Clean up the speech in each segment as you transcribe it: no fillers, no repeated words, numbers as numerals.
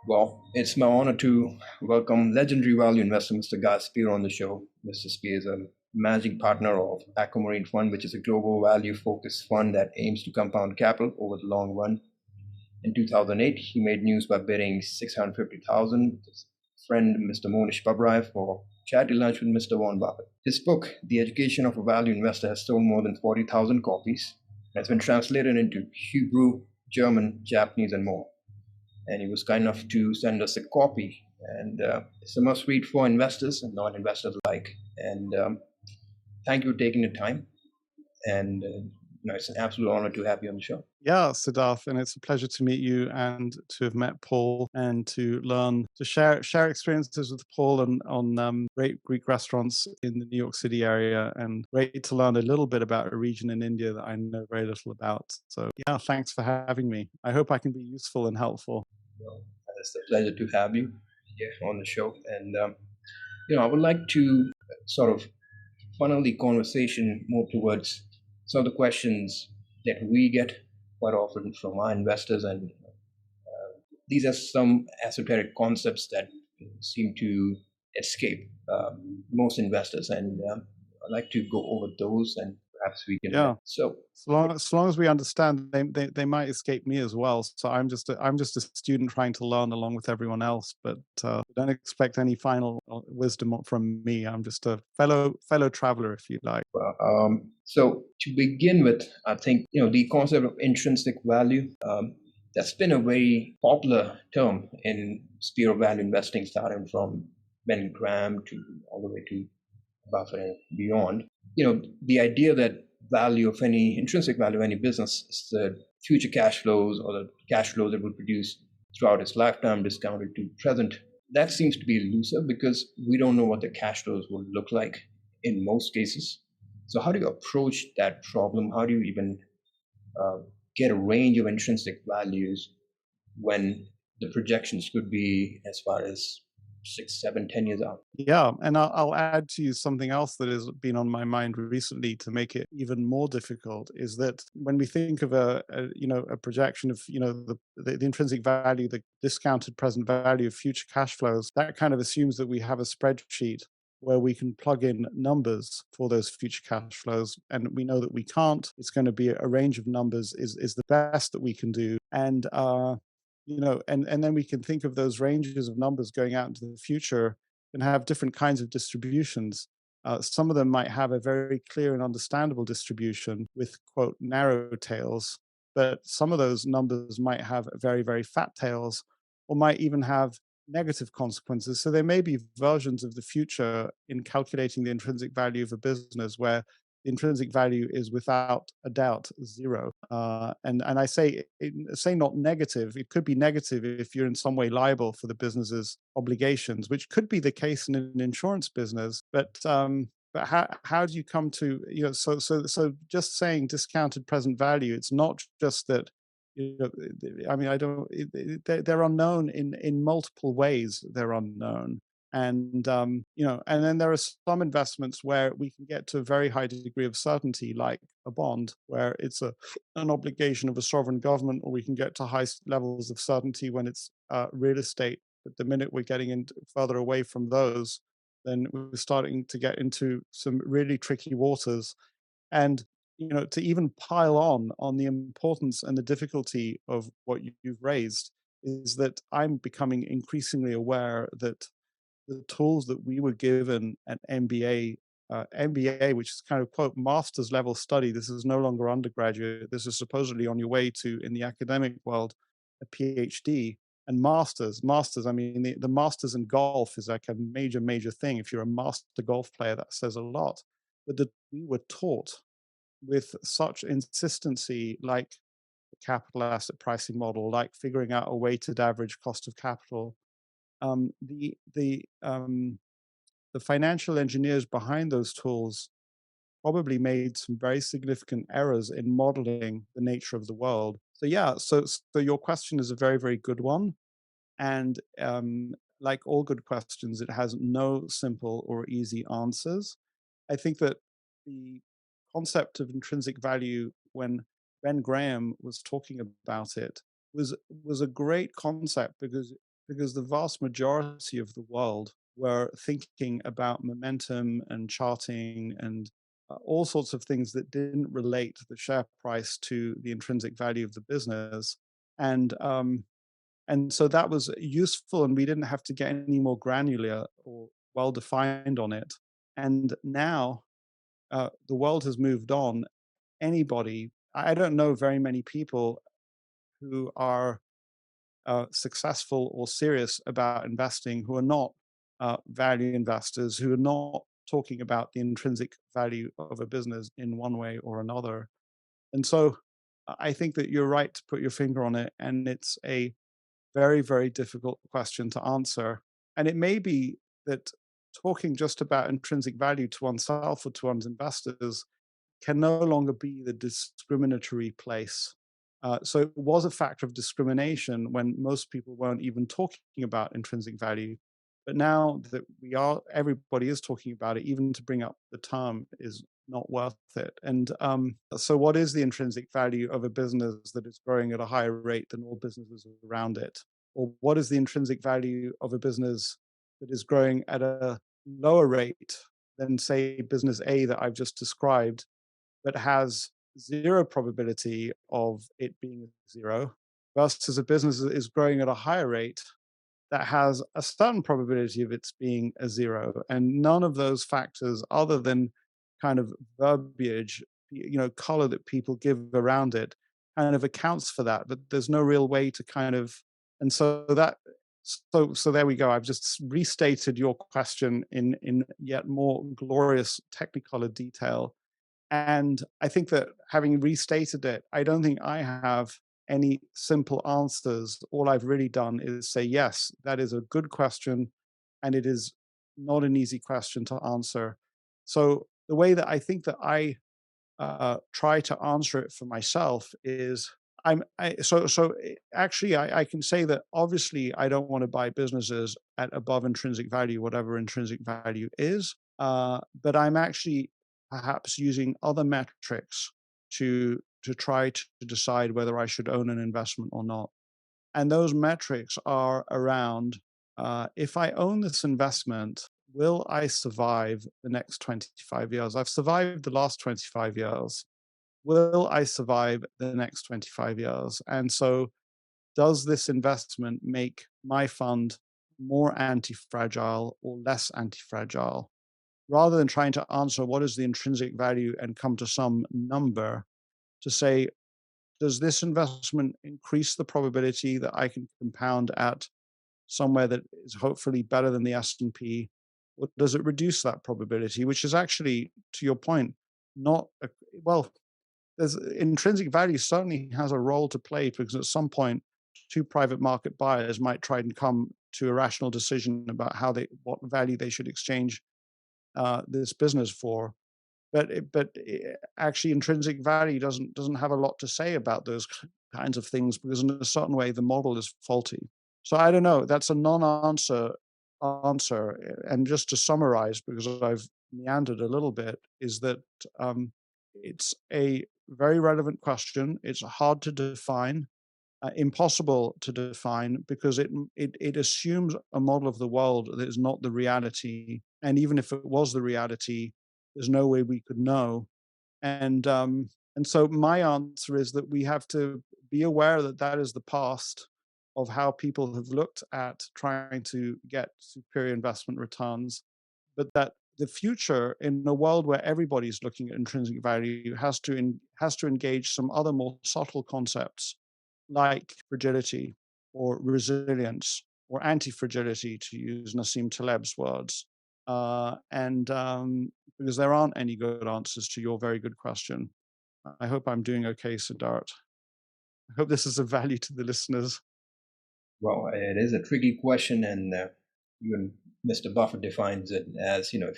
Well, it's my honor to welcome legendary value investor Mr. Guy Spier on the show. Mr. Spier is a managing partner of Aquamarine Fund, which is a global value focused fund that aims to compound capital over the long run. In 2008, he made news by bidding 650,000 with his friend Mr. Monish Pabrai for charity lunch with Mr. Warren Buffett. His book, The Education of a Value Investor, has sold more than 40,000 copies. It's been translated into Hebrew, German, Japanese, and more. And he was kind enough to send us a copy. And it's a must read for investors and non-investors alike. And thank you for taking the time. And it's an absolute honor to have you on the show. Yeah, Siddharth, and it's a pleasure to meet you and to have met Paul and to learn, to share experiences with Paul and on great Greek restaurants in the New York City area, and great to learn a little bit about a region in India that I know very little about. So yeah, thanks for having me. I hope I can be useful and helpful. Well, it's a pleasure to have you here on the show. And I would like to sort of funnel the conversation more towards some of the questions that we get quite often from our investors, and these are some esoteric concepts that seem to escape most investors, and I'd like to go over those, and perhaps we can. Yeah. So, So long as we understand, they might escape me as well. So I'm just a student trying to learn along with everyone else. But don't expect any final wisdom from me. I'm just a fellow traveler, if you like. So to begin with, I think the concept of intrinsic value. That's been a very popular term in sphere of value investing, starting from Ben Graham to all the way to Buffett and beyond. The idea that intrinsic value of any business is the future cash flows or the cash flows it will produce throughout its lifetime discounted to present. That seems to be elusive because we don't know what the cash flows will look like in most cases. So how do you approach that problem? How do you even get a range of intrinsic values when the projections could be as far as 6, 7, 10 years out? Yeah, and I'll add to you something else that has been on my mind recently to make it even more difficult. Is that when we think of a projection of the intrinsic value, the discounted present value of future cash flows, that kind of assumes that we have a spreadsheet where we can plug in numbers for those future cash flows, and we know that we can't. It's going to be a range of numbers is the best that we can do, and and then we can think of those ranges of numbers going out into the future and have different kinds of distributions. Some of them might have a very clear and understandable distribution with, quote, narrow tails, but some of those numbers might have very, very fat tails, or might even have negative consequences. So there may be versions of the future in calculating the intrinsic value of a business where the intrinsic value is without a doubt zero. And I say not negative. It could be negative if you're in some way liable for the business's obligations, which could be the case in an insurance business. But how do you come to so just saying discounted present value? It's not just that. I mean, I don't. They're unknown in multiple ways. They're unknown. And and then there are some investments where we can get to a very high degree of certainty, like a bond, where it's an obligation of a sovereign government, or we can get to high levels of certainty when it's real estate. But the minute we're getting further away from those, then we're starting to get into some really tricky waters. And to even pile on the importance and the difficulty of what you've raised is that I'm becoming increasingly aware that the tools that we were given at MBA, which is kind of, quote, master's level study. This is no longer undergraduate. This is supposedly on your way to, in the academic world, a PhD. And masters. I mean, the masters in golf is like a major thing. If you're a master golf player, that says a lot. But that we were taught with such insistency, like the capital asset pricing model, like figuring out a weighted average cost of capital, um, the the um, the financial engineers behind those tools probably made some very significant errors in modeling the nature of the world. So yeah, so your question is a very good one, and like all good questions, it has no simple or easy answers. I think that the concept of intrinsic value, when Ben Graham was talking about it, was was a great concept because the vast majority of the world were thinking about momentum and charting and all sorts of things that didn't relate the share price to the intrinsic value of the business, and so that was useful, and we didn't have to get any more granular or well defined on it. And now the world has moved on. Anybody, I don't know very many people who are successful or serious about investing who are not value investors, who are not talking about the intrinsic value of a business in one way or another. And so I think that you're right to put your finger on it. And it's a very, very difficult question to answer. And it may be that talking just about intrinsic value to oneself or to one's investors can no longer be the discriminatory place. So it was a factor of discrimination when most people weren't even talking about intrinsic value. But now that everybody is talking about it, even to bring up the term is not worth it. And so, what is the intrinsic value of a business that is growing at a higher rate than all businesses around it? Or what is the intrinsic value of a business that is growing at a lower rate than, say, business A that I've just described, but has zero probability of it being zero, versus a business that is growing at a higher rate that has a certain probability of its being a zero. And none of those factors, other than kind of verbiage, color that people give around it, kind of accounts for that. But there's no real way to kind of, and so that, so there we go. I've just restated your question in yet more glorious technicolor detail, and I think that having restated it, I don't think I have any simple answers. All I've really done is say, yes, that is a good question, and it is not an easy question to answer. So the way that I think that I try to answer it for myself is actually I can say that obviously I don't want to buy businesses at above intrinsic value, whatever intrinsic value is. But I'm actually perhaps using other metrics to try to decide whether I should own an investment or not. And those metrics are around if I own this investment, will I survive the next 25 years? I've survived the last 25 years. Will I survive the next 25 years? And so, does this investment make my fund more anti fragile or less anti fragile? Rather than trying to answer what is the intrinsic value and come to some number, to say, does this investment increase the probability that I can compound at somewhere that is hopefully better than the S&P, or does it reduce that probability, which is actually, to your point, not a, well, there's intrinsic value certainly has a role to play, because at some point two private market buyers might try and come to a rational decision about what value they should exchange this business for. But actually, intrinsic value doesn't have a lot to say about those kinds of things, because in a certain way the model is faulty. So I don't know. That's a non-answer. And just to summarize, because I've meandered a little bit, is that it's a very relevant question. It's hard to define, impossible to define, because it assumes a model of the world that is not the reality. And even if it was the reality, there's no way we could know. And so my answer is that we have to be aware that that is the past of how people have looked at trying to get superior investment returns, but that the future, in a world where everybody's looking at intrinsic value, has to engage some other more subtle concepts like fragility or resilience or anti-fragility, to use Nassim Taleb's words. And because there aren't any good answers to your very good question. I hope I'm doing okay, Siddharth. I hope this is of value to the listeners. Well, it is a tricky question, and even Mr. Buffett defines it as, if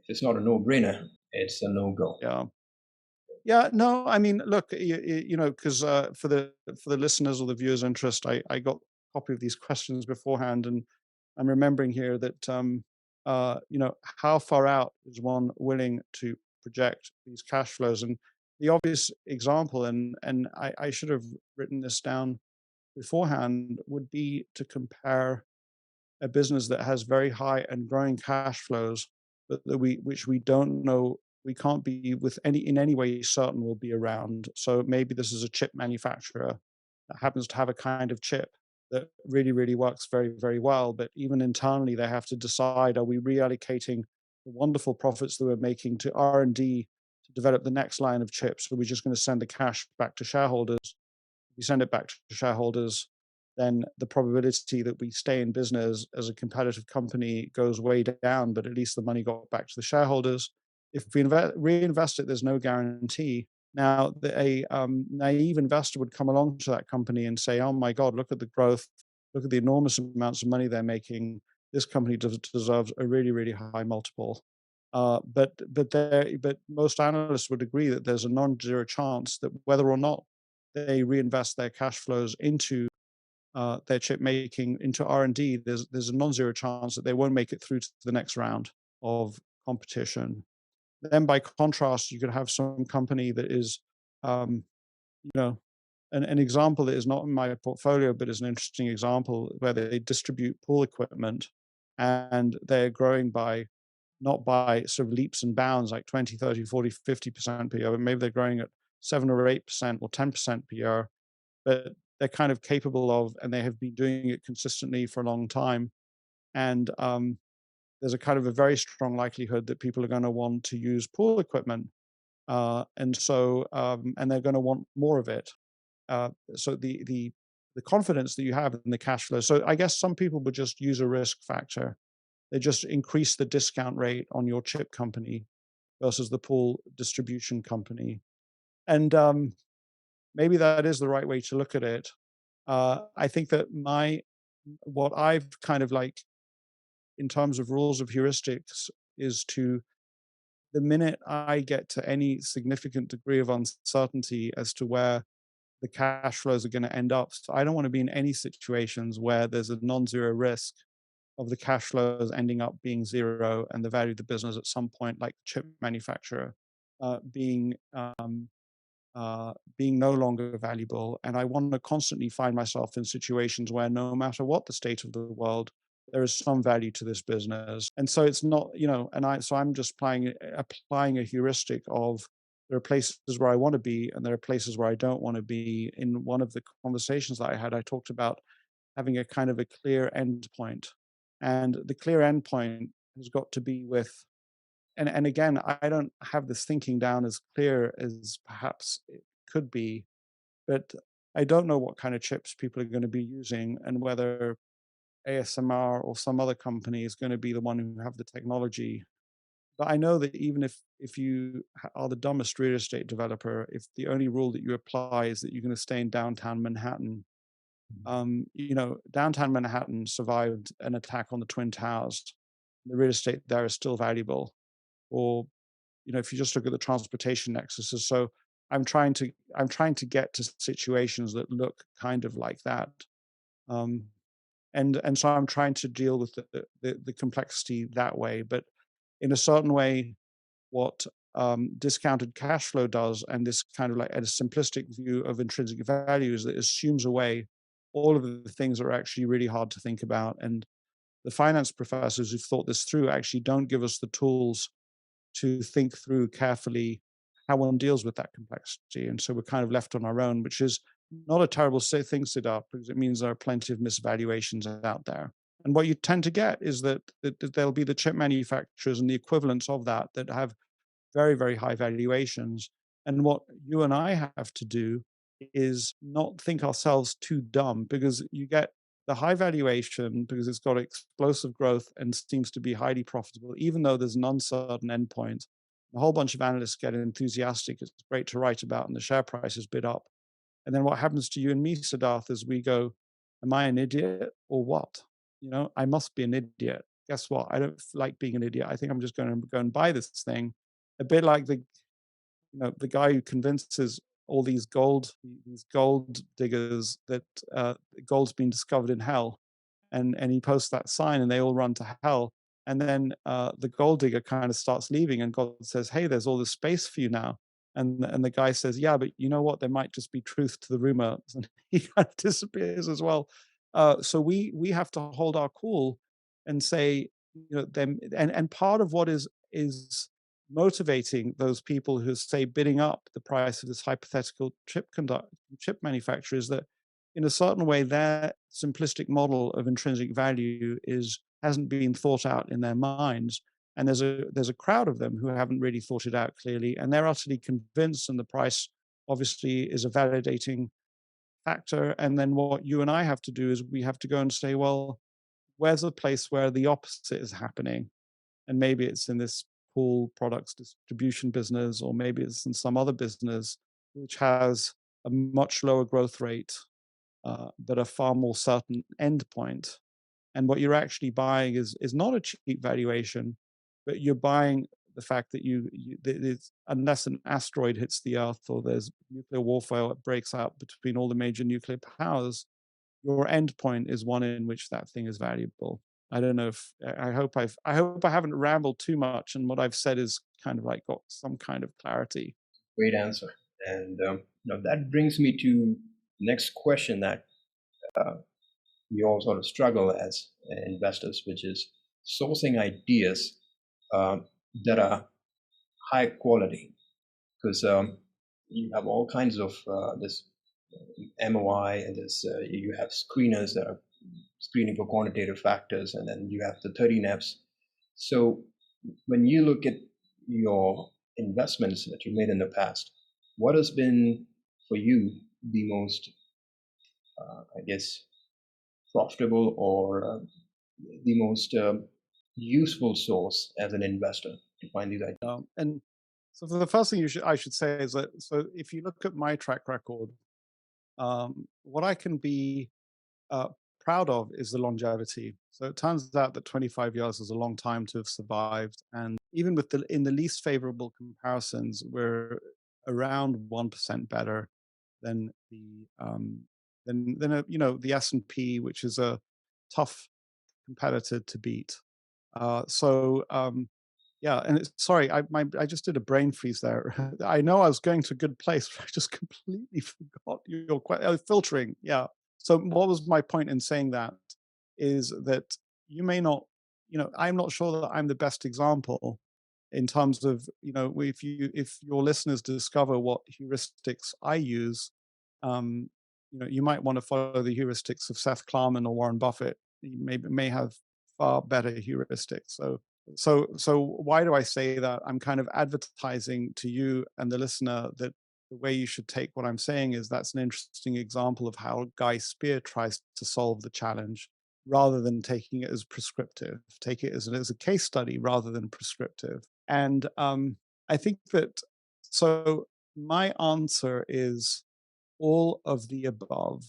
it's not a no-brainer, it's a no-go. Yeah. Yeah, no, I mean, look, because for the listeners or the viewers' interest, I got a copy of these questions beforehand, and I'm remembering here that how far out is one willing to project these cash flows? And the obvious example, and I should have written this down beforehand, would be to compare a business that has very high and growing cash flows, but that which we don't know, we can't be with any in any way certain will be around. So maybe this is a chip manufacturer that happens to have a kind of chip that really, really works very, very well. But even internally, they have to decide: are we reallocating the wonderful profits that we're making to R&D to develop the next line of chips? Or are we just going to send the cash back to shareholders? We send it back to shareholders, then the probability that we stay in business as a competitive company goes way down, but at least the money got back to the shareholders. If we reinvest it, there's no guarantee. Now, a naive investor would come along to that company and say, "Oh my God, look at the growth, look at the enormous amounts of money they're making. This company deserves a really, really high multiple." But most analysts would agree that there's a non-zero chance that whether or not they reinvest their cash flows into their chip making, into R&D, there's a non-zero chance that they won't make it through to the next round of competition. Then, by contrast, you could have some company that is, um, you know, an example that is not in my portfolio, but is an interesting example where they distribute pool equipment, and they're growing by not by sort of leaps and bounds like 20, 30, 40, 50% per year, but maybe they're growing at 7 or 8% or 10% per year, but they're kind of capable of, and they have been doing it consistently for a long time. And there's a kind of a very strong likelihood that people are going to want to use pool equipment. And they're going to want more of it. So the confidence that you have in the cash flow. So I guess some people would just use a risk factor. They just increase the discount rate on your chip company versus the pool distribution company. And maybe that is the right way to look at it. I think that what I've kind of like in terms of rules of heuristics is to the minute I get to any significant degree of uncertainty as to where the cash flows are going to end up. So I don't want to be in any situations where there's a non-zero risk of the cash flows ending up being zero and the value of the business at some point, like the chip manufacturer, uh, being being no longer valuable. And I want to constantly find myself in situations where no matter what the state of the world, there is some value to this business. And so it's not, I'm just applying a heuristic of there are places where I want to be and there are places where I don't want to be. In one of the conversations that I had, I talked about having a kind of a clear endpoint. And the clear endpoint has got to be with, and again, I don't have this thinking down as clear as perhaps it could be, but I don't know what kind of chips people are going to be using and whether ASMR or some other company is going to be the one who have the technology. But I know that even if you are the dumbest real estate developer, if the only rule that you apply is that you're going to stay in downtown Manhattan, downtown Manhattan survived an attack on the Twin Towers. The real estate there is still valuable. Or if you just look at the transportation nexuses. So I'm trying to get to situations that look kind of like that. Um, and so I'm trying to deal with the complexity that way. But in a certain way, what discounted cash flow does, and this kind of like a simplistic view of intrinsic value, is that it assumes away all of the things that are actually really hard to think about. And the finance professors who've thought this through actually don't give us the tools to think through carefully how one deals with that complexity. And so we're kind of left on our own, which is not a terrible thing, Siddharth, because it means there are plenty of misvaluations out there. And what you tend to get is that there'll be the chip manufacturers and the equivalents of that have very, very high valuations. And what you and I have to do is not think ourselves too dumb, because you get the high valuation because it's got explosive growth and seems to be highly profitable, even though there's an uncertain endpoint. A whole bunch of analysts get enthusiastic. It's great to write about, and the share price is bid up. And then what happens to you and me, Siddharth, is we go, am I an idiot or what? I must be an idiot. Guess what? I don't like being an idiot. I think I'm just going to go and buy this thing. A bit like the guy who convinces all these gold diggers that gold's been discovered in hell, and he posts that sign, and they all run to hell. And then the gold digger kind of starts leaving, and God says, "Hey, there's all this space for you now." And the guy says, "Yeah, but you know what? There might just be truth to the rumor," and he kind of disappears as well. So we have to hold our cool and say, them, and part of what is motivating those people who say bidding up the price of this hypothetical chip manufacturer is that in a certain way their simplistic model of intrinsic value is hasn't been thought out in their minds, and there's a crowd of them who haven't really thought it out clearly, and they're utterly convinced, and the price obviously is a validating factor. And then what you and I have to do is we have to go and say, well, where's a place where the opposite is happening? And maybe it's in this pool products distribution business, or maybe it's in some other business which has a much lower growth rate, but a far more certain end point. And what you're actually buying is not a cheap valuation, but you're buying the fact that that unless an asteroid hits the Earth or there's nuclear warfare that breaks out between all the major nuclear powers, your end point is one in which that thing is valuable. I don't know if I hope I haven't rambled too much, and what I've said is kind of like got some kind of clarity. Great answer. And that brings me to the next question that we all sort of struggle as investors, which is sourcing ideas um, that are high quality, because you have all kinds of this MOI, and this you have screeners that are screening for quantitative factors, and then you have the 13 Fs. So when you look at your investments that you made in the past, what has been for you the most, I guess, profitable or the most useful source as an investor to find these ideas? And so for the first thing I should say is that, so if you look at my track record, what I can be uh, proud of is the longevity. So it turns out that 25 years is a long time to have survived, and even with the in the least favorable comparisons, we're around 1% better than the S&P, which is a tough competitor to beat. Yeah, and sorry, I just did a brain freeze there. I know I was going to a good place, but I just completely forgot your question. Filtering, yeah. So what was my point in saying that? Is that you may not, I'm not sure that I'm the best example in terms of, if your listeners discover what heuristics I use, um, you might want to follow the heuristics of Seth Klarman or Warren Buffett. You may have far better heuristics. So why do I say that? I'm kind of advertising to you and the listener that the way you should take what I'm saying is that's an interesting example of how Guy Spier tries to solve the challenge, rather than taking it as prescriptive. Take it as a case study rather than prescriptive. And I think that, so my answer is all of the above,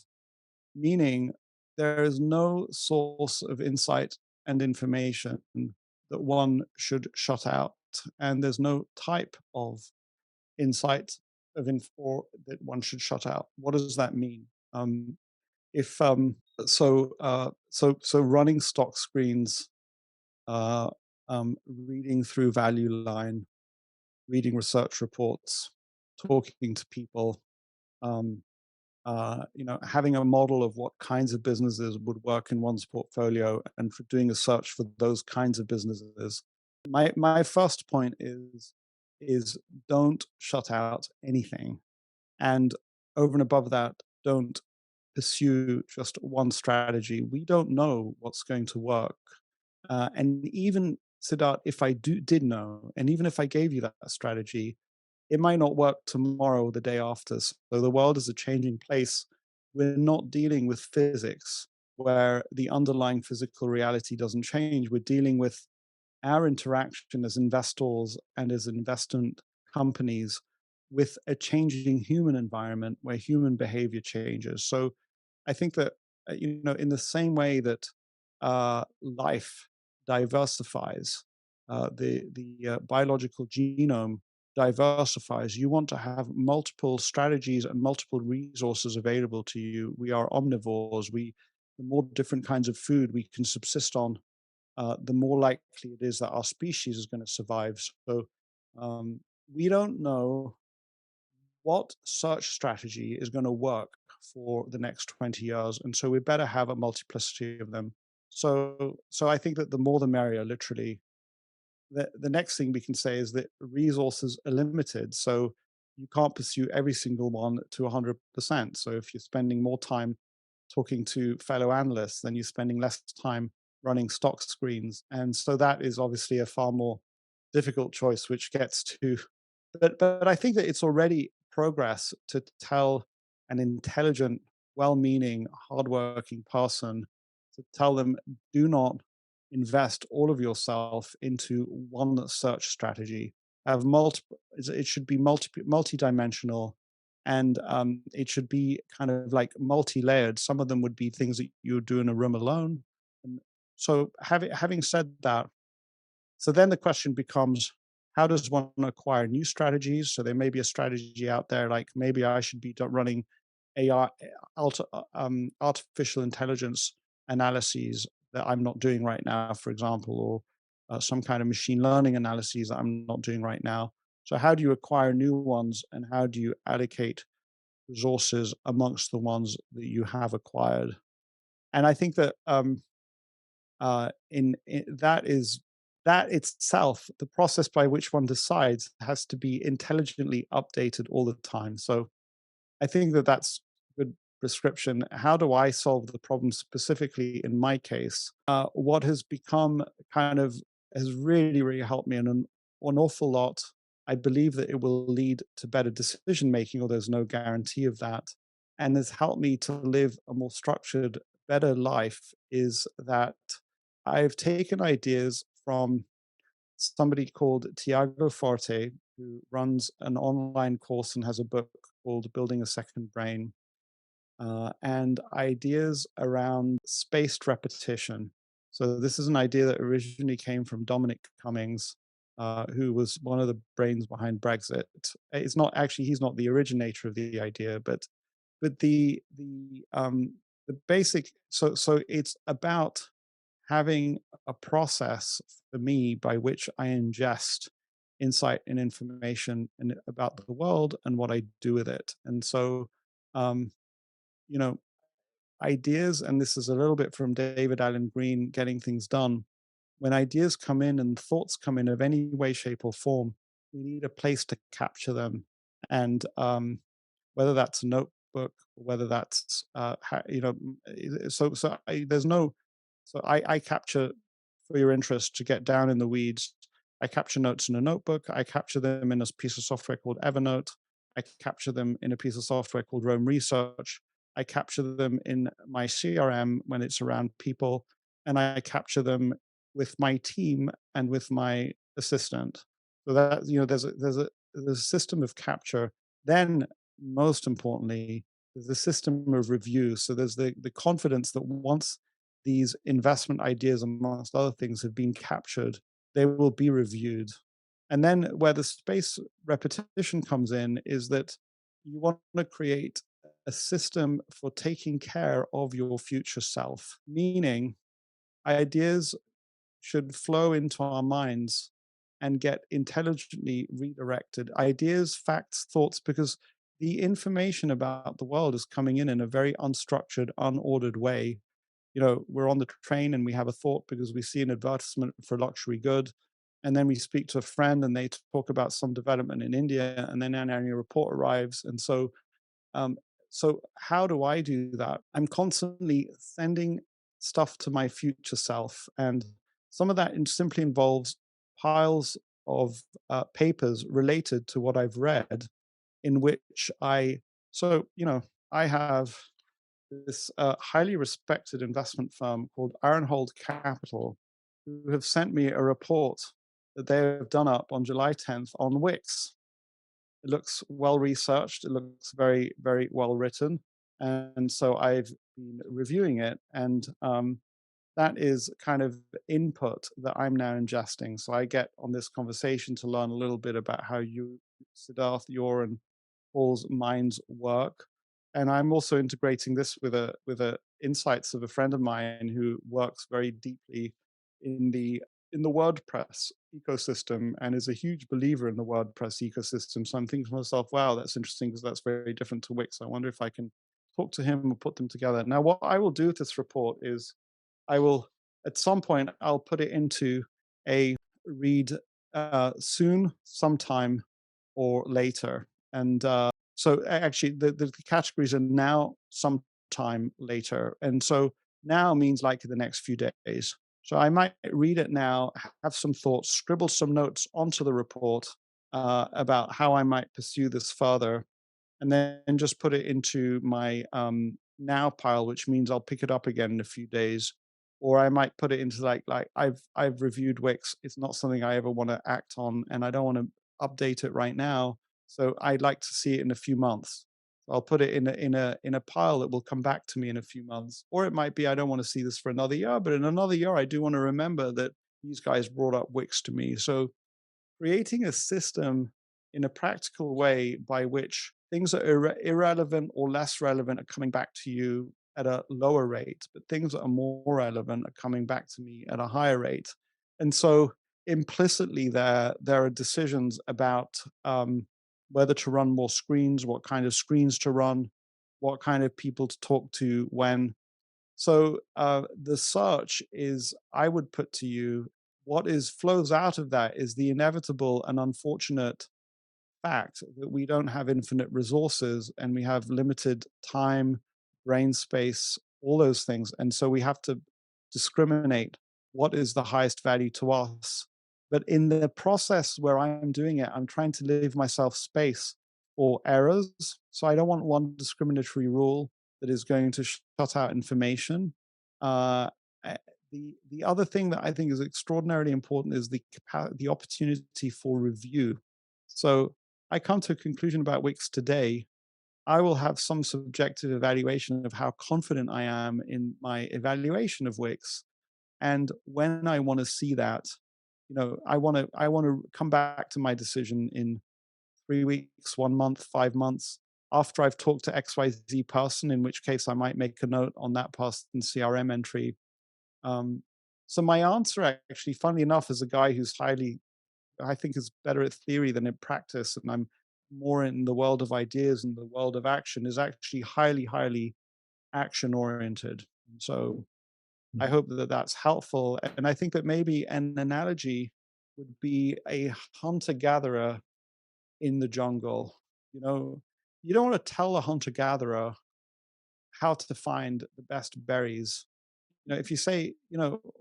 meaning there is no source of insight and information that one should shut out, and there's no type of insight or that one should shut out. What does that mean? If so running stock screens, uh, reading through value line, reading research reports, talking to people, um, having a model of what kinds of businesses would work in one's portfolio, and for doing a search for those kinds of businesses. My first point is don't shut out anything, and over and above that, don't pursue just one strategy. We don't know what's going to work, and even Siddharth, if I did know, and even if I gave you that strategy, it might not work tomorrow or the day after. So the world is a changing place. We're not dealing with physics where the underlying physical reality doesn't change. We're dealing with our interaction as investors and as investment companies with a changing human environment where human behavior changes. So I think that, in the same way that life diversifies, the biological genome diversifies. You want to have multiple strategies and multiple resources available to you. We are omnivores. The more different kinds of food we can subsist on, the more likely it is that our species is going to survive. So we don't know what search strategy is going to work for the next 20 years. And so we better have a multiplicity of them. So I think that the more the merrier, literally. The next thing we can say is that resources are limited. So you can't pursue every single one to 100%. So if you're spending more time talking to fellow analysts, then you're spending less time running stock screens. And so that is obviously a far more difficult choice, which gets to, but I think that it's already progress to tell an intelligent, well-meaning, hardworking person to tell them, do not invest all of yourself into one search strategy. Have multiple. It should be multi-dimensional, and it should be kind of like multi-layered. Some of them would be things that you would do in a room alone. And so, having said that, so then the question becomes, how does one acquire new strategies? So there may be a strategy out there, like maybe I should be running AI, artificial intelligence analyses that I'm not doing right now, for example, or some kind of machine learning analyses that I'm not doing right now. So how do you acquire new ones, and how do you allocate resources amongst the ones that you have acquired? And I think that in that is that itself, the process by which one decides has to be intelligently updated all the time. So I think that that's a good prescription. How do I solve the problem specifically in my case? What has become kind of has really, really helped me an awful lot. I believe that it will lead to better decision making, although there's no guarantee of that, and has helped me to live a more structured, better life. Is that I've taken ideas from somebody called Tiago Forte, who runs an online course and has a book called Building a Second Brain, and ideas around spaced repetition. So, this is an idea that originally came from Dominic Cummings, who was one of the brains behind Brexit. It's not actually, he's not the originator of the idea, but the basic, so it's about having a process for me by which I ingest insight and information and about the world and what I do with it. And so, um, you know, ideas, and this is a little bit from David Allen Green, Getting Things Done. When ideas come in and thoughts come in of any way, shape, or form, we need a place to capture them. And whether that's a notebook, whether that's there's no, I capture, for your interest, to get down in the weeds. I capture notes in a notebook. I capture them in a piece of software called Evernote. I capture them in a piece of software called Rome Research. I capture them in my CRM when it's around people, and I capture them with my team and with my assistant. So that, there's a system of capture. Then, most importantly, there's a system of review. So there's the confidence that once these investment ideas, amongst other things, have been captured, they will be reviewed. And then where the space repetition comes in is that you want to create a system for taking care of your future self, meaning ideas should flow into our minds and get intelligently redirected. Ideas, facts, thoughts, because the information about the world is coming in a very unstructured, unordered way. We're on the train and we have a thought because we see an advertisement for a luxury good. And then we speak to a friend and they talk about some development in India, and then an annual report arrives. And um, so how do I do that? I'm constantly sending stuff to my future self. And some of that simply involves piles of papers related to what I've read, in which I have this highly respected investment firm called Ironhold Capital, who have sent me a report that they have done up on July 10th on Wix. It looks well researched. It looks very, very well written. And so I've been reviewing it, and that is kind of input that I'm now ingesting. So I get on this conversation to learn a little bit about how you, Siddharth, your and Paul's minds work. And I'm also integrating this with a insights of a friend of mine who works very deeply in the in the WordPress ecosystem and is a huge believer in the WordPress ecosystem. So I'm thinking to myself, wow, that's interesting because that's very different to Wix. I wonder if I can talk to him and put them together. Now, what I will do with this report is I will, at some point, I'll put it into a read soon, sometime, or later. And so actually, the categories are now, sometime, later. And so now means like in the next few days. So I might read it now, have some thoughts, scribble some notes onto the report about how I might pursue this further, and then just put it into my now pile, which means I'll pick it up again in a few days. Or I might put it into like I've reviewed Wix. It's not something I ever want to act on, and I don't want to update it right now. So I'd like to see it in a few months. So I'll put it in a pile that will come back to me in a few months. Or it might be I don't want to see this for another year, but in another year I do want to remember that these guys brought up Wix to me. So creating a system in a practical way by which things are irrelevant or less relevant are coming back to you at a lower rate, but things that are more relevant are coming back to me at a higher rate. And so implicitly there are decisions about whether to run more screens, what kind of screens to run, what kind of people to talk to when. So the search is, I would put to you, what is flows out of that is the inevitable and unfortunate fact that we don't have infinite resources and we have limited time, brain space, all those things. And so we have to discriminate what is the highest value to us. But in the process where I'm doing it, I'm trying to leave myself space for errors. So I don't want one discriminatory rule that is going to shut out information. Uh, eh, the other thing that I think is extraordinarily important is the opportunity for review. So I come to a conclusion about Wix today, I will have some subjective evaluation of how confident I am in my evaluation of Wix. And when I want to see that, I want to come back to my decision in 3 weeks, 1 month, 5 months, after I've talked to XYZ person, in which case I might make a note on that person's CRM entry. Um, so my answer, actually, funnily enough, is a guy who's I think is better at theory than in practice, and I'm more in the world of ideas and the world of action, is actually highly, highly action oriented. So I hope that that's helpful. And I think that maybe an analogy would be a hunter gatherer in the jungle. You know, you don't want to tell a hunter gatherer how to find the best berries. If you say,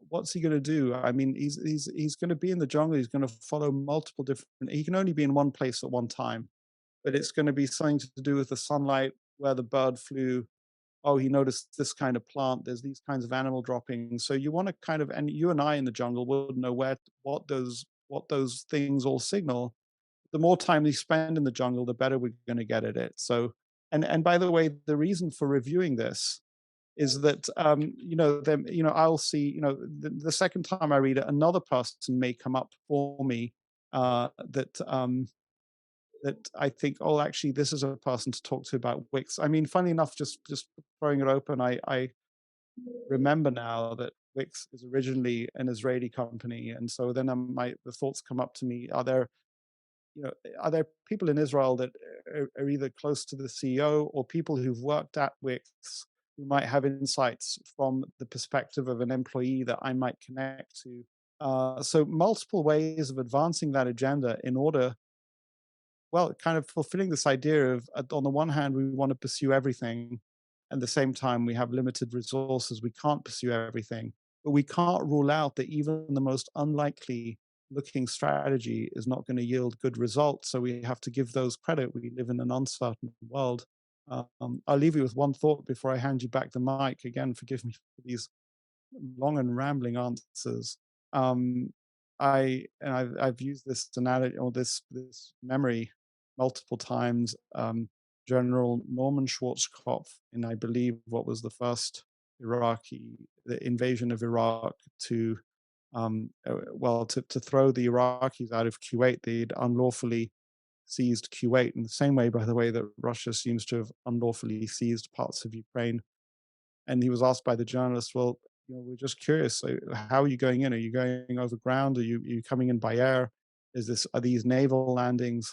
what's he going to do? I mean, he's going to be in the jungle. He's going to follow multiple different. He can only be in one place at one time, but it's going to be something to do with the sunlight, where the bird flew. Oh, he noticed this kind of plant. There's these kinds of animal droppings. So you want to kind of, and you and I in the jungle wouldn't know what those things all signal. The more time we spend in the jungle, the better we're going to get at it. So, and by the way, the reason for reviewing this is that then I'll see the second time I read it, another person may come up for me that I think, oh, actually, this is a person to talk to about Wix. I mean, funny enough, just throwing it open, I remember now that Wix is originally an Israeli company, and so then the thoughts come up to me: are there people in Israel that are either close to the CEO or people who've worked at Wix who might have insights from the perspective of an employee that I might connect to? So multiple ways of advancing that agenda in order, well, kind of fulfilling this idea of, on the one hand, we want to pursue everything, and at the same time, we have limited resources. We can't pursue everything, but we can't rule out that even the most unlikely looking strategy is not going to yield good results. So we have to give those credit. We live in an uncertain world. I'll leave you with one thought before I hand you back the mic. Again, forgive me for these long and rambling answers. Um, I've used this analogy or this memory multiple times. General Norman Schwarzkopf, in I believe what was the first the invasion of Iraq to to throw the Iraqis out of Kuwait, they'd unlawfully seized Kuwait in the same way, by the way, that Russia seems to have unlawfully seized parts of Ukraine. And he was asked by the journalist, well, we're just curious. So how are you going in? Are you going over ground? Are you coming in by air? Are these naval landings?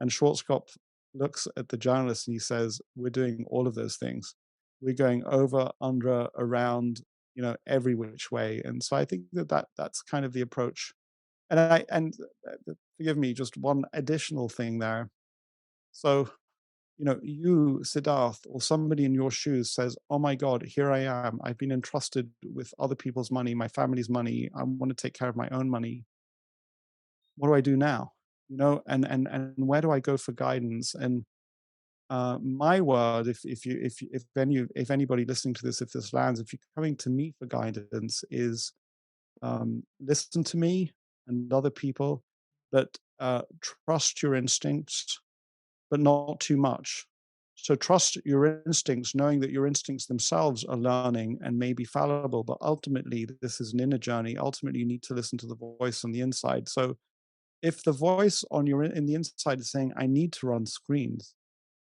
And Schwarzkopf looks at the journalist and he says, "We're doing all of those things. We're going over, under, around, every which way." And so I think that's kind of the approach. And forgive me, just one additional thing there. So, you, Siddharth, or somebody in your shoes says, "Oh my God, here I am. I've been entrusted with other people's money, my family's money. I want to take care of my own money. What do I do now? And where do I go for guidance?" And my word, if anybody listening to this, if this lands, if you're coming to me for guidance, is listen to me and other people, but trust your instincts, but not too much. So trust your instincts, knowing that your instincts themselves are learning and may be fallible, but ultimately this is an inner journey. Ultimately, you need to listen to the voice on the inside. So if the voice in the inside is saying, "I need to run screens,"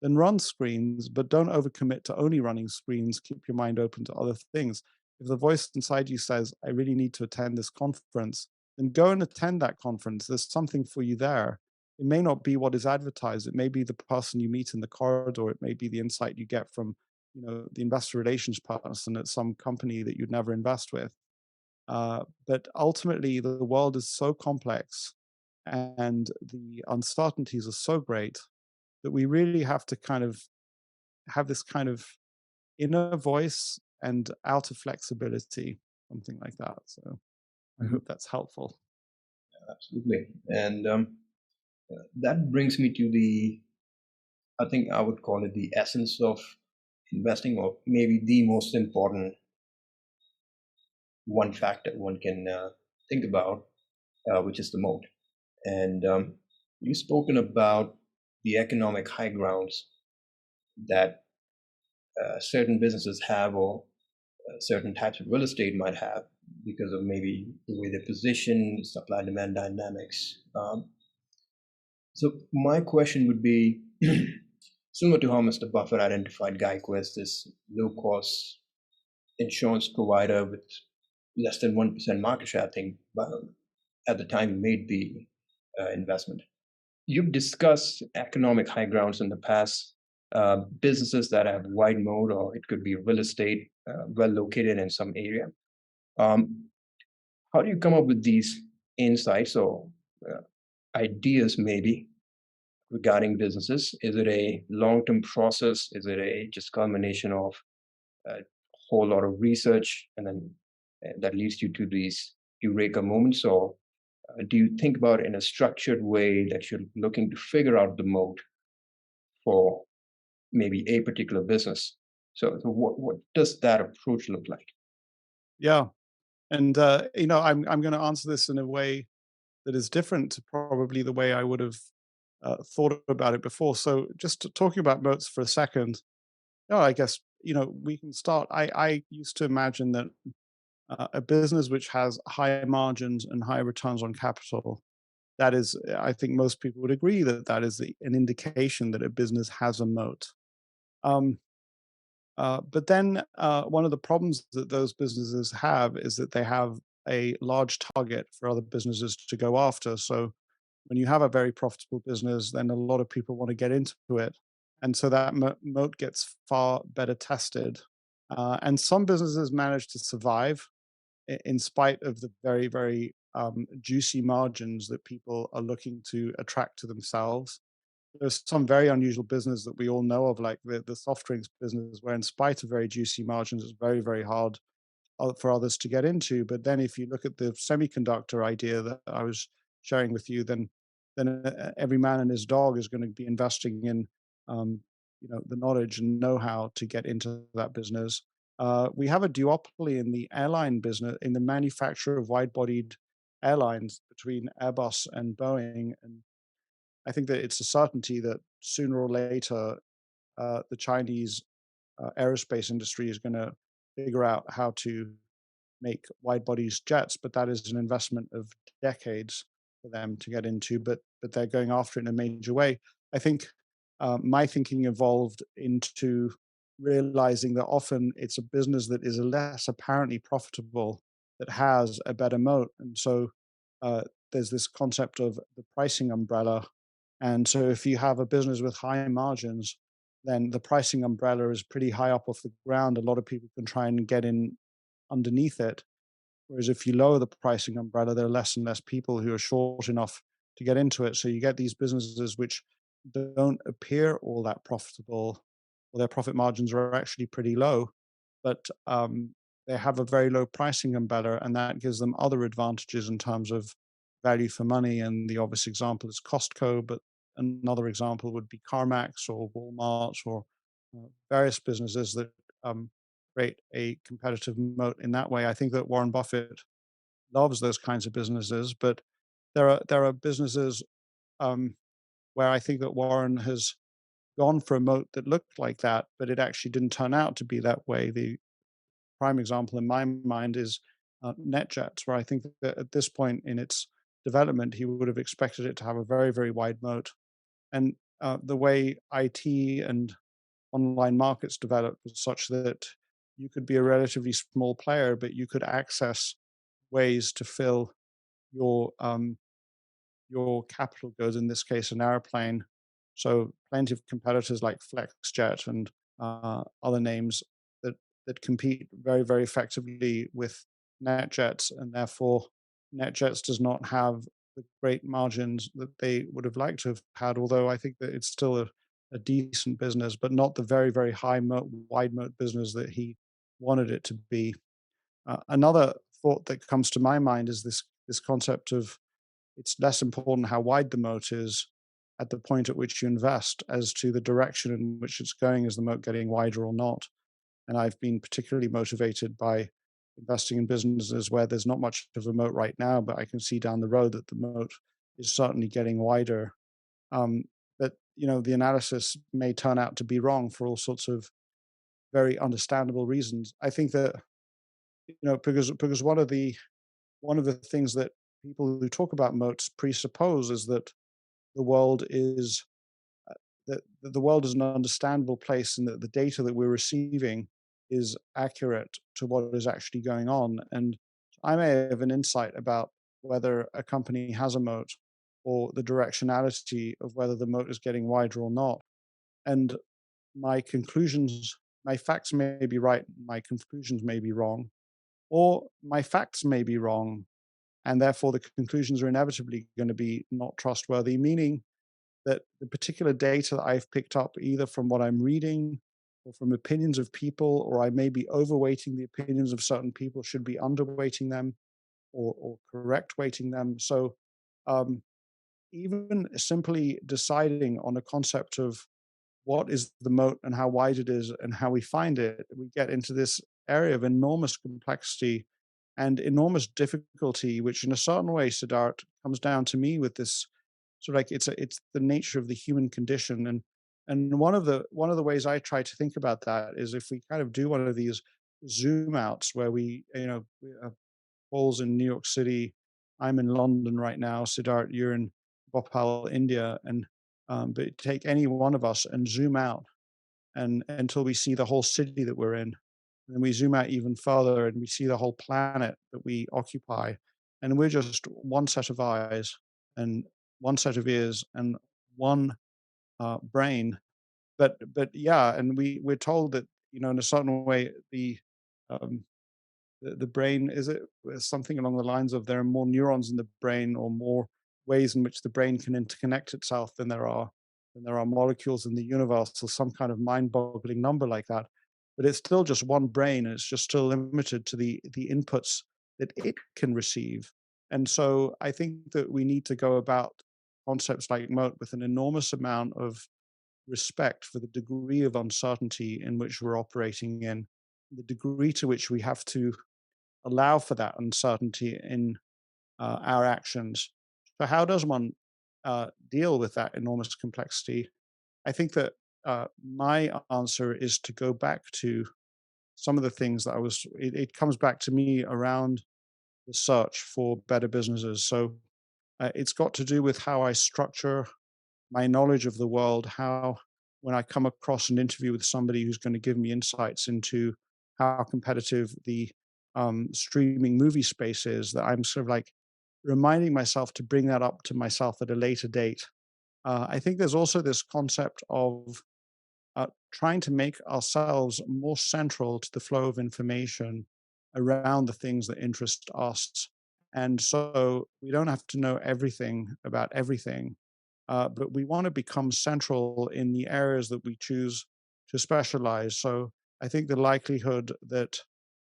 then run screens, but don't overcommit to only running screens. Keep your mind open to other things. If the voice inside you says, "I really need to attend this conference," then go and attend that conference. There's something for you there. It may not be what is advertised. It may be the person you meet in the corridor. It may be the insight you get from, the investor relations person at some company that you'd never invest with. But ultimately, the world is so complex and the uncertainties are so great that we really have to kind of have this kind of inner voice and outer flexibility, something like that. So I Mhm. hope that's helpful. Absolutely. And that brings me to I think I would call it the essence of investing, or maybe the most important one factor one can think about, which is the moat. And you've spoken about the economic high grounds that certain businesses have, or certain types of real estate might have, because of maybe the way they position, supply demand dynamics. So my question would be similar to how Mr. Buffett identified GEICO as this low-cost insurance provider with less than 1% market share, I think, at the time he made the investment. You've discussed economic high grounds in the past, businesses that have wide moat, or it could be real estate, well located in some area. Um, how do you come up with these insights or uh, ideas, maybe, regarding businesses? Is it a long-term process? Is it a just culmination of a whole lot of research, and then that leads you to these eureka moments? Or do you think about it in a structured way that you're looking to figure out the mode for maybe a particular business? So what does that approach look like? Yeah. And, I'm going to answer this in a way that is different to probably the way I would have thought about it before. So just talking about moats for a second, I guess, we can start. I used to imagine that a business which has higher margins and higher returns on capital, that is, I think most people would agree that that is an indication that a business has a moat. Um, but then one of the problems that those businesses have is that they have a large target for other businesses to go after. So when you have a very profitable business, then a lot of people want to get into it. And so that moat gets far better tested. And some businesses manage to survive in spite of the very, very juicy margins that people are looking to attract to themselves. There's some very unusual business that we all know of, like the soft drinks business, where in spite of very juicy margins, it's very, very hard for others to get into. But then if you look at the semiconductor idea that I was sharing with you, then every man and his dog is going to be investing in the knowledge and know-how to get into that business. We have a duopoly in the airline business, in the manufacture of wide-bodied airlines between Airbus and Boeing. And I think that it's a certainty that sooner or later, the Chinese aerospace industry is going to figure out how to make wide bodies jets, but that is an investment of decades for them to get into. But they're going after it in a major way. I think my thinking evolved into realizing that often it's a business that is less apparently profitable that has a better moat. And so there's this concept of the pricing umbrella. And so if you have a business with high margins, then the pricing umbrella is pretty high up off the ground. A lot of people can try and get in underneath it. Whereas if you lower the pricing umbrella, there are less and less people who are short enough to get into it. So you get these businesses which don't appear all that profitable, or their profit margins are actually pretty low, but they have a very low pricing umbrella, and that gives them other advantages in terms of value for money. And the obvious example is Costco, but another example would be CarMax or Walmart or various businesses that um, create a competitive moat in that way. I think that Warren Buffett loves those kinds of businesses, but there are businesses um, where I think that Warren has gone for a moat that looked like that, but it actually didn't turn out to be that way. The prime example in my mind is NetJets, where I think that at this point in its development, he would have expected it to have a very, very wide moat. And the way IT and online markets developed was such that you could be a relatively small player, but you could access ways to fill your your capital goods, in this case, an airplane. So plenty of competitors like FlexJet and other names that compete very, very effectively with NetJets, and therefore NetJets does not have the great margins that they would have liked to have had. Although I think that it's still a decent business, but not the very, very high moat, wide moat business that he wanted it to be. Another thought that comes to my mind is this concept of it's less important how wide the moat is at the point at which you invest as to the direction in which it's going. Is the moat getting wider or not? And I've been particularly motivated by investing in businesses where there's not much of a moat right now, but I can see down the road that the moat is certainly getting wider. Um, but the analysis may turn out to be wrong for all sorts of very understandable reasons. I think that because one of the things that people who talk about moats presuppose is that the world is that the world is an understandable place, and that the data that we're receiving is accurate to what is actually going on. And I may have an insight about whether a company has a moat or the directionality of whether the moat is getting wider or not. And my conclusions, my facts may be right, my conclusions may be wrong, or my facts may be wrong, and therefore the conclusions are inevitably going to be not trustworthy, meaning that the particular data that I've picked up, either from what I'm reading or from opinions of people, or I may be overweighting the opinions of certain people, should be underweighting them or correct weighting them. So um, even simply deciding on a concept of what is the moat and how wide it is and how we find it, we get into this area of enormous complexity and enormous difficulty, which in a certain way, Siddharth, comes down to me with this sort of like it's the nature of the human condition. And one of the ways I try to think about that is if we kind of do one of these zoom outs where we have polls in New York City. I'm in London right now. Siddharth, you're in Bhopal, India, and but take any one of us and zoom out and until we see the whole city that we're in. And then we zoom out even further and we see the whole planet that we occupy. And we're just one set of eyes and one set of ears and one brain. But yeah, and we're told that in a certain way um, the brain is it something along the lines of there are more neurons in the brain or more ways in which the brain can interconnect itself than there are molecules in the universe, or some kind of mind-boggling number like that. But it's still just one brain, and it's just still limited to the inputs that it can receive. And so I think that we need to go about concepts like moat with an enormous amount of respect for the degree of uncertainty in which we're operating in, the degree to which we have to allow for that uncertainty in our actions. So, how does one deal with that enormous complexity? I think that my answer is to go back to some of the things that it comes back to me around the search for better businesses. So, it's got to do with how I structure my knowledge of the world, how when I come across an interview with somebody who's going to give me insights into how competitive the streaming movie space is, that I'm sort of like reminding myself to bring that up to myself at a later date. I think there's also this concept of trying to make ourselves more central to the flow of information around the things that interest us. And so we don't have to know everything about everything, but we want to become central in the areas that we choose to specialize. So I think the likelihood that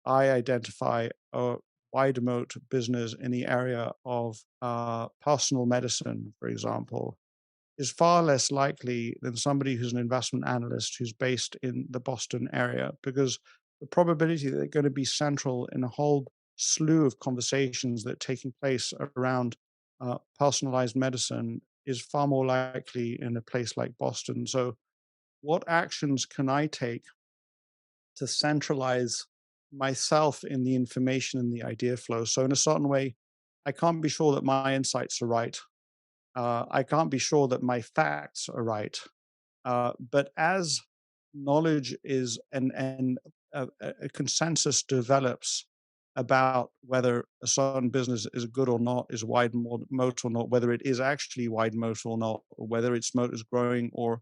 I identify a wide moat business in the area of personal medicine, for example, is far less likely than somebody who's an investment analyst who's based in the Boston area, because the probability that they're going to be central in a whole slew of conversations that are taking place around personalized medicine is far more likely in a place like Boston. So, what actions can I take to centralize myself in the information and the idea flow? So, in a certain way, I can't be sure that my insights are right. I can't be sure that my facts are right. But as knowledge is and a consensus develops about whether a certain business is good or not, is wide moat or not, whether it is actually wide moat or not, or whether its moat is growing or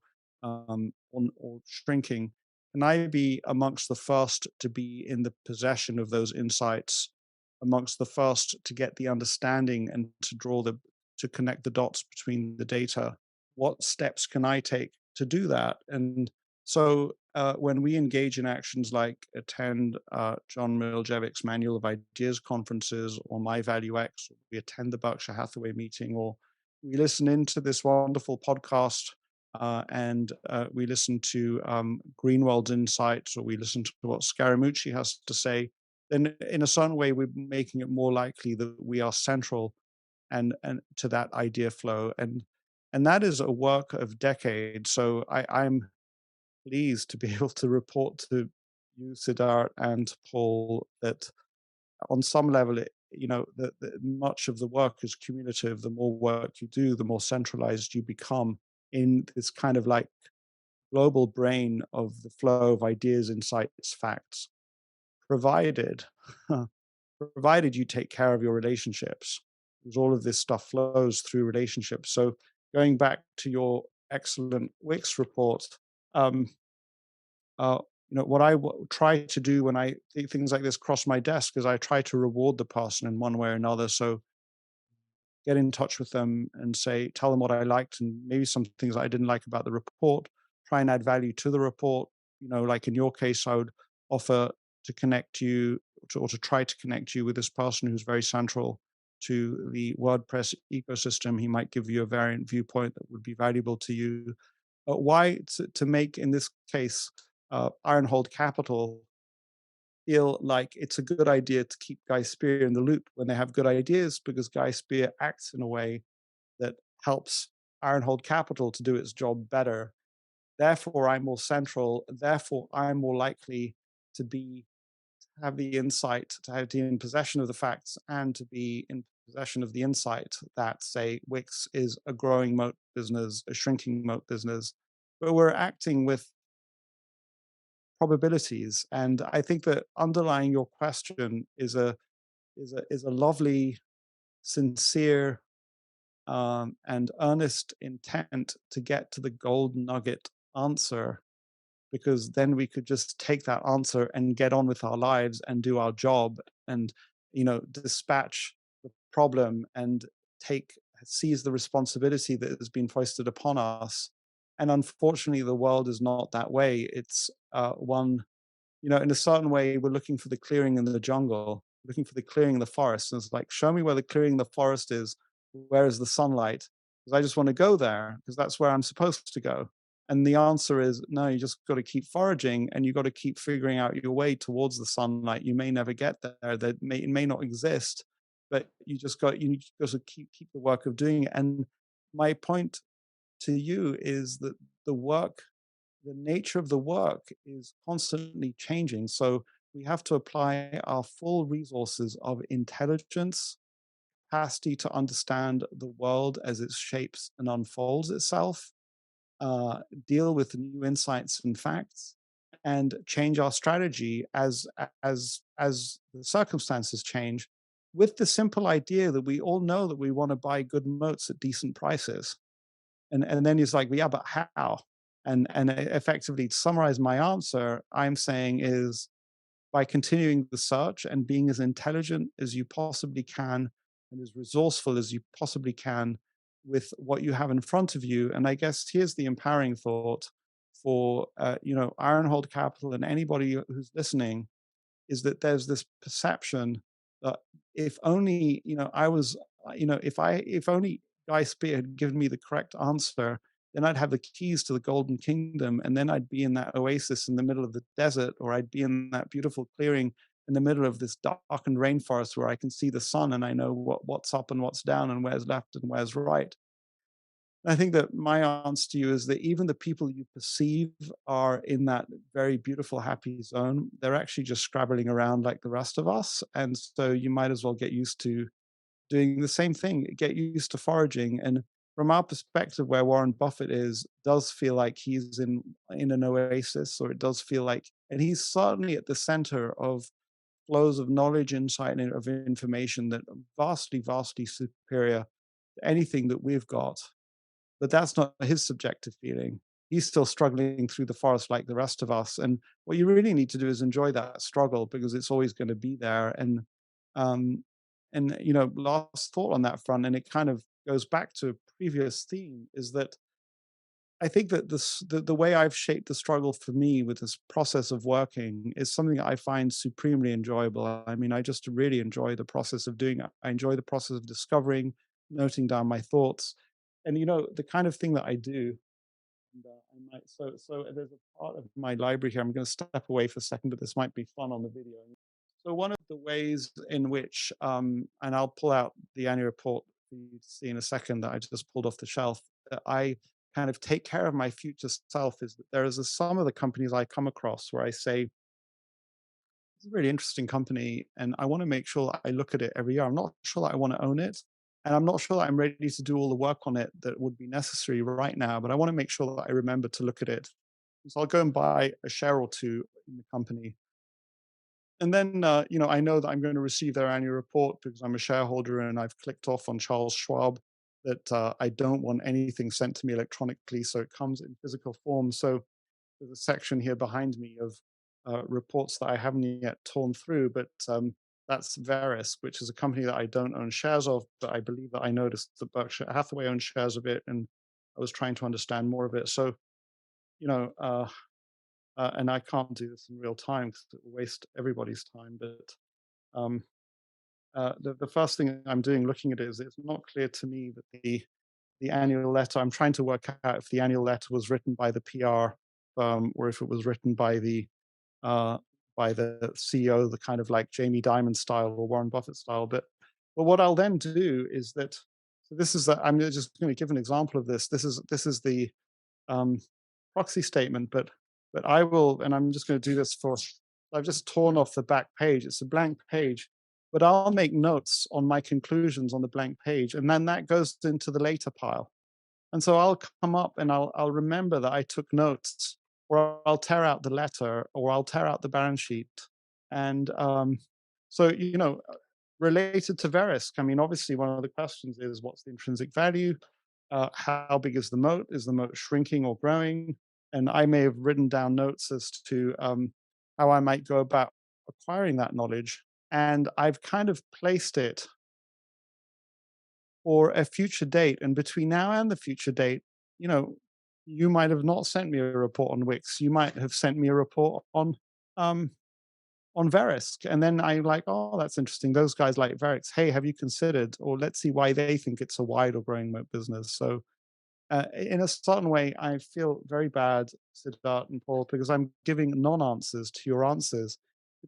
shrinking, can I be amongst the first to be in the possession of those insights, amongst the first to get the understanding and to connect the dots between the data? What steps can I take to do that? And so when we engage in actions like attend John Miljevik's Manual of Ideas conferences or My Value X, or we attend the Berkshire Hathaway meeting, or we listen into this wonderful podcast and we listen to Greenwald's insights, or we listen to what Scaramucci has to say, then in a certain way, we're making it more likely that we are central and to that idea flow. And that is a work of decades. So I'm pleased to be able to report to you, Siddharth, and Paul, that on some level, that much of the work is cumulative. The more work you do, the more centralized you become in this kind of like global brain of the flow of ideas, insights, facts, provided provided you take care of your relationships, because all of this stuff flows through relationships. So going back to your excellent Wix report, um, uh, what I try to do when I think things like this cross my desk is I try to reward the person in one way or another. So get in touch with them and say, tell them what I liked and maybe some things I didn't like about the report, try and add value to the report. Like in your case, I would offer to connect you or to try to connect you with this person who's very central to the WordPress ecosystem. He might give you a variant viewpoint that would be valuable to you. Why to make, in this case, Ironhold Capital feel like it's a good idea to keep Guy Spier in the loop when they have good ideas, because Guy Spier acts in a way that helps Ironhold Capital to do its job better. Therefore, I'm more central. Therefore, I'm more likely to have the insight, to have be in possession of the facts, and to be in possession of the insight that, say, Wix is a growing moat business, a shrinking moat business, but we're acting with probabilities. And I think that underlying your question is a lovely, sincere, and earnest intent to get to the gold nugget answer, because then we could just take that answer and get on with our lives and do our job and dispatch the problem and take seize the responsibility that has been foisted upon us. And unfortunately, the world is not that way. It's one, in a certain way, we're looking for the clearing in the jungle, looking for the clearing in the forest. And it's like, show me where the clearing in the forest is. Where is the sunlight? Because I just want to go there because that's where I'm supposed to go. And the answer is no, you just got to keep foraging and you got to keep figuring out your way towards the sunlight. You may never get there. It may not exist, but you just got to keep the work of doing it. And my point to you is that the nature of the work is constantly changing. So we have to apply our full resources of intelligence, capacity to understand the world as it shapes and unfolds itself, deal with new insights and facts, and change our strategy as the circumstances change, with the simple idea that we all know that we want to buy good moats at decent prices. And then he's like, well, yeah, but how? And effectively, to summarize my answer, I'm saying is by continuing the search and being as intelligent as you possibly can and as resourceful as you possibly can with what you have in front of you. And I guess here's the empowering thought for Ironhold Capital and anybody who's listening, is that there's this perception that if only I was if only Guy Spier had given me the correct answer, then I'd have the keys to the golden kingdom, and then I'd be in that oasis in the middle of the desert, or I'd be in that beautiful clearing in the middle of this darkened rainforest where I can see the sun and I know what's up and what's down and where's left and where's right. I think that my answer to you is that even the people you perceive are in that very beautiful, happy zone, they're actually just scrabbling around like the rest of us. And so you might as well get used to doing the same thing, get used to foraging. And from our perspective, where Warren Buffett is, does feel like he's in an oasis, or it does feel like, and he's certainly at the center of flows of knowledge, insight, and of information that are vastly, vastly superior to anything that we've got. But that's not his subjective feeling. He's still struggling through the forest like the rest of us. And what you really need to do is enjoy that struggle, because it's always going to be there. Um, last thought on that front, and it kind of goes back to a previous theme, is that I think that the way I've shaped the struggle for me with this process of working is something that I find supremely enjoyable. I mean, I just really enjoy the process of doing it. I enjoy the process of discovering, noting down my thoughts, and the kind of thing that I do. And I might so there's a part of my library here. I'm going to step away for a second, but this might be fun on the video. So one of the ways in which, and I'll pull out the annual report for you to see in a second that I just pulled off the shelf, that I kind of take care of my future self, is that there is some of the companies I come across where I say, it's a really interesting company, and I want to make sure that I look at it every year. I'm not sure that I want to own it, and I'm not sure that I'm ready to do all the work on it that would be necessary right now, but I want to make sure that I remember to look at it. So I'll go and buy a share or two in the company. And then, I know that I'm going to receive their annual report because I'm a shareholder and I've clicked off on Charles Schwab that I don't want anything sent to me electronically. So it comes in physical form. So there's a section here behind me of reports that I haven't yet torn through, but that's Verisk, which is a company that I don't own shares of, but I believe that I noticed that Berkshire Hathaway owns shares of it, and I was trying to understand more of it. So, you know, uh, and I can't do this in real time because it will waste everybody's time. But um, the first thing I'm doing, looking at it, is it's not clear to me that the annual letter. I'm trying to work out if the annual letter was written by the PR firm or if it was written uh, by the CEO, the kind of like Jamie Dimon style or Warren Buffett style. But what I'll then do is that. So this is I'm just going to give an example of this. This is the um, proxy statement, but I will, and I'm just going to do this for. I've just torn off the back page. It's a blank page, but I'll make notes on my conclusions on the blank page, and then that goes into the later pile. And so I'll come up and I'll remember that I took notes, or I'll tear out the letter, or I'll tear out the balance sheet. And so related to Verisk, I mean, obviously one of the questions is what's the intrinsic value? How big is the moat? Is the moat shrinking or growing? And I may have written down notes as to how I might go about acquiring that knowledge. And I've kind of placed it for a future date. And between now and the future date, you know, you might have not sent me a report on Wix. You might have sent me a report um, on Verisk. And then I'm like, oh, that's interesting. Those guys like Verisk. Hey, have you considered? Or let's see why they think it's a wide or growing moat business. So in a certain way, I feel very bad, Siddharth and Paul, because I'm giving non-answers to your answers,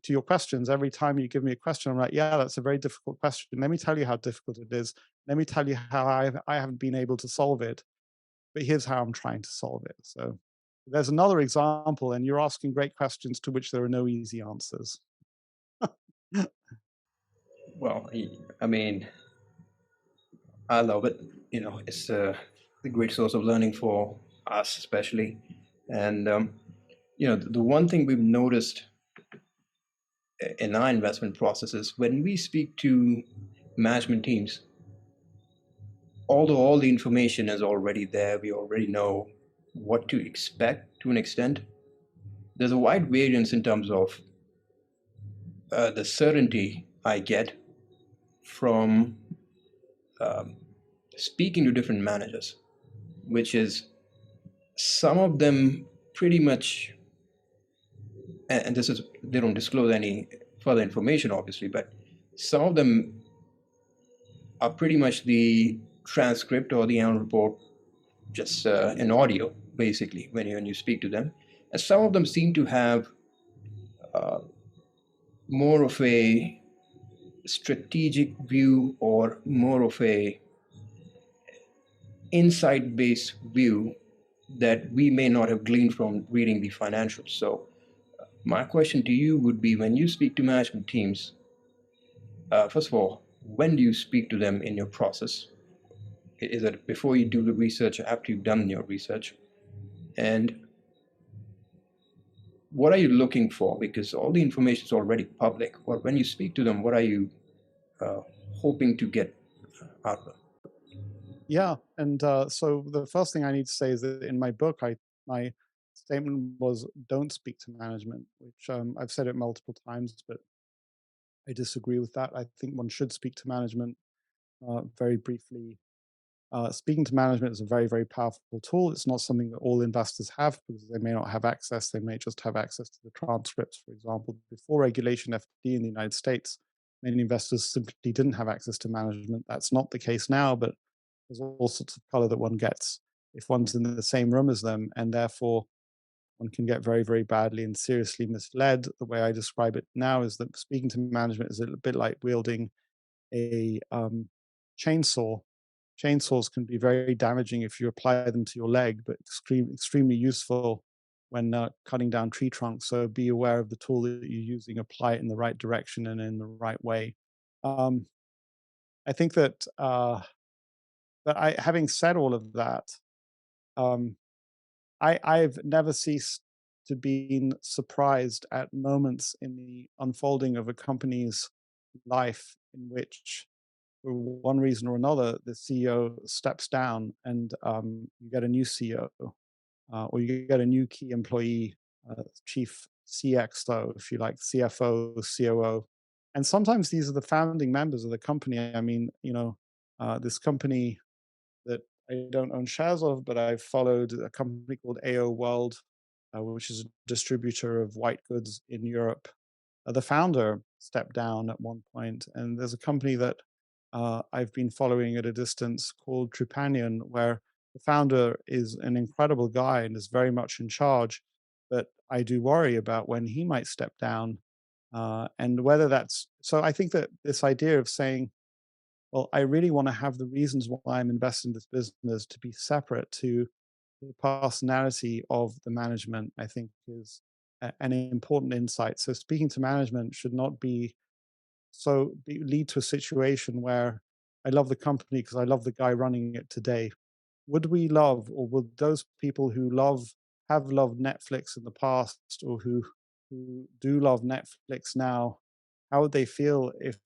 to your questions. Every time you give me a question, I'm like, yeah, that's a very difficult question. Let me tell you how difficult it is. Let me tell you how I haven't been able to solve it. But here's how I'm trying to solve it. So there's another example, and you're asking great questions to which there are no easy answers. Well, I mean, I love it. It's a great source of learning for us especially. And the one thing we've noticed in our investment processes when we speak to management teams, although all the information is already there, we already know what to expect to an extent. There's a wide variance in terms of the certainty I get from um, speaking to different managers, which is some of them pretty much, and this is, they don't disclose any further information, obviously, but some of them are pretty much the transcript or the annual report, just an audio, basically, when you speak to them. And some of them seem to have uh, more of a strategic view or more of a insight-based view that we may not have gleaned from reading the financials. So my question to you would be, when you speak to management teams, first of all, when do you speak to them in your process? Is it before you do the research or after you've done your research? And what are you looking for? Because all the information is already public. Or when you speak to them, what are you uh, hoping to get out of them? Yeah, and so the first thing I need to say is that in my book, my statement was don't speak to management, which I've said it multiple times, but I disagree with that. I think one should speak to management. Very briefly, speaking to management is a very, very powerful tool. It's not something that all investors have because they may not have access. They may just have access to the transcripts, for example. Before regulation, FD in the United States, many investors simply didn't have access to management. That's not the case now, but there's all sorts of color that one gets if one's in the same room as them, and therefore one can get very, very badly and seriously misled. The way I describe it now is that speaking to management is a bit like wielding a chainsaw. Chainsaws can be very damaging if you apply them to your leg, but extremely useful when cutting down tree trunks. So be aware of the tool that you're using, apply it in the right direction and in the right way. Um, I think that, having said all of that, um, I've never ceased to be surprised at moments in the unfolding of a company's life in which, for one reason or another, the CEO steps down and you get a new CEO, or you get a new key employee, chief CXO, if you like, CFO, COO. And sometimes these are the founding members of the company. I mean, this company that I don't own shares of, but I've followed a company called AO World, which is a distributor of white goods in Europe. The founder stepped down at one point, and there's a company that I've been following at a distance called Trupanion, where the founder is an incredible guy and is very much in charge. But I do worry about when he might step down, and whether that's so. I think that this idea of saying, well, I really want to have the reasons why I'm invested in this business to be separate to the personality of the management, I think is an important insight. So speaking to management should not be lead to a situation where I love the company because I love the guy running it today. Would we love, or would those people who have loved Netflix in the past, or who do love Netflix now, how would they feel if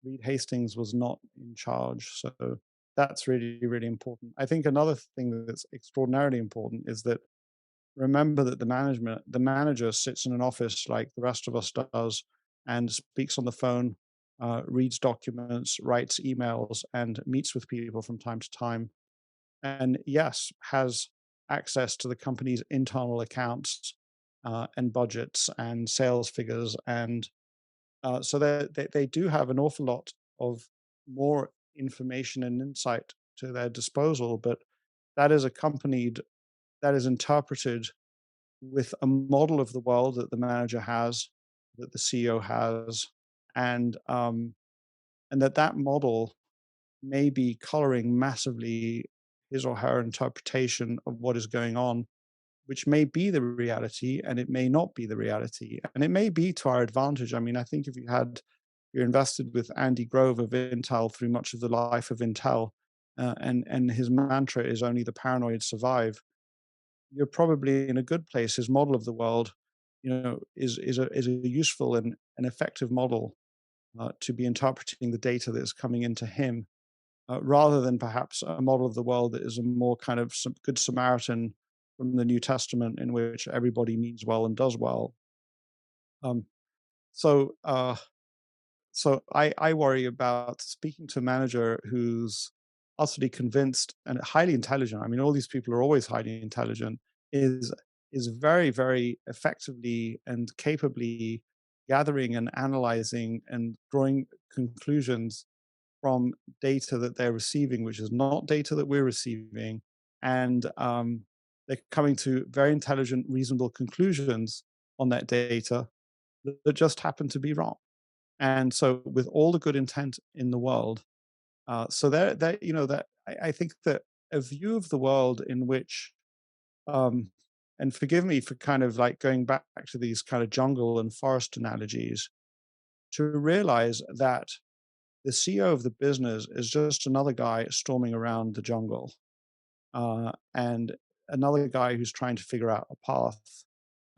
Reed Hastings was not in charge? So that's really, really important. I think another thing that's extraordinarily important is that remember that the manager sits in an office like the rest of us does and speaks on the phone, reads documents, writes emails, and meets with people from time to time. And yes, has access to the company's internal accounts and budgets and sales figures. And so they do have an awful lot of more information and insight to their disposal, but that is accompanied, that is interpreted with a model of the world that the manager has, that the CEO has, and that model may be coloring massively his or her interpretation of what is going on, which may be the reality and it may not be the reality. And it may be to our advantage. I mean, I think if you're invested with Andy Grove of Intel through much of the life of Intel, and his mantra is only the paranoid survive, you're probably in a good place. His model of the world, is a useful and an effective model to be interpreting the data that's coming into him, rather than perhaps a model of the world that is a more kind of some good Samaritan from the New Testament, in which everybody means well and does well. Um, so, uh, so I worry about speaking to a manager who's utterly convinced and highly intelligent. I mean, all these people are always highly intelligent. Is is very, very effectively and capably gathering and analyzing and drawing conclusions from data that they're receiving, which is not data that we're receiving, and they're coming to very intelligent, reasonable conclusions on that data that just happen to be wrong. And so, with all the good intent in the world, so that that I think that a view of the world in which, um, and forgive me for kind of like going back to these kind of jungle and forest analogies, to realize that the CEO of the business is just another guy storming around the jungle, and another guy who's trying to figure out a path,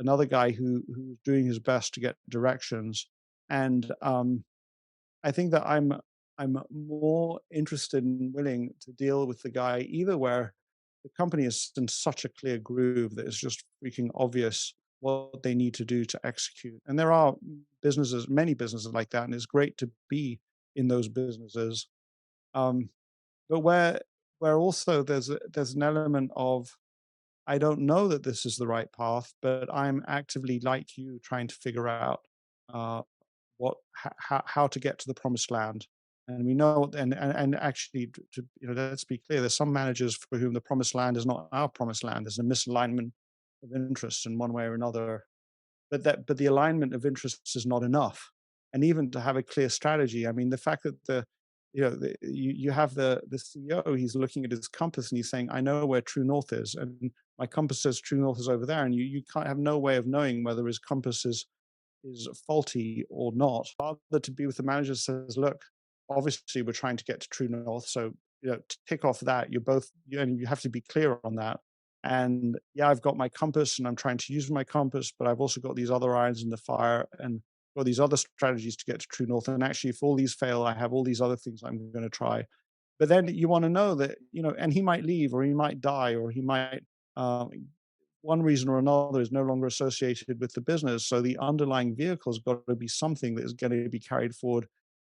another guy who's doing his best to get directions, and I think that I'm more interested and willing to deal with the guy either where the company is in such a clear groove that it's just freaking obvious what they need to do to execute. And there are businesses, many businesses like that, and it's great to be in those businesses. Um, but where also there's an element of I don't know that this is the right path, but I'm actively like you trying to figure out uh, how to get to the promised land. And we know, and actually, let's be clear. There's some managers for whom the promised land is not our promised land. There's a misalignment of interests in one way or another. But the alignment of interests is not enough. And even to have a clear strategy. I mean, the fact that you have the CEO. He's looking at his compass and he's saying, "I know where true north is," and my compass says true north is over there. And you can't have no way of knowing whether his compass is faulty or not. Rather to be with the manager says, look, obviously we're trying to get to true north. So, tick off that. And you have to be clear on that. And yeah, I've got my compass and I'm trying to use my compass, but I've also got these other irons in the fire and got these other strategies to get to true north. And actually, if all these fail, I have all these other things I'm going to try. But then you want to know that, and he might leave or he might die or he might um, one reason or another is no longer associated with the business. So the underlying vehicle's got to be something that is going to be carried forward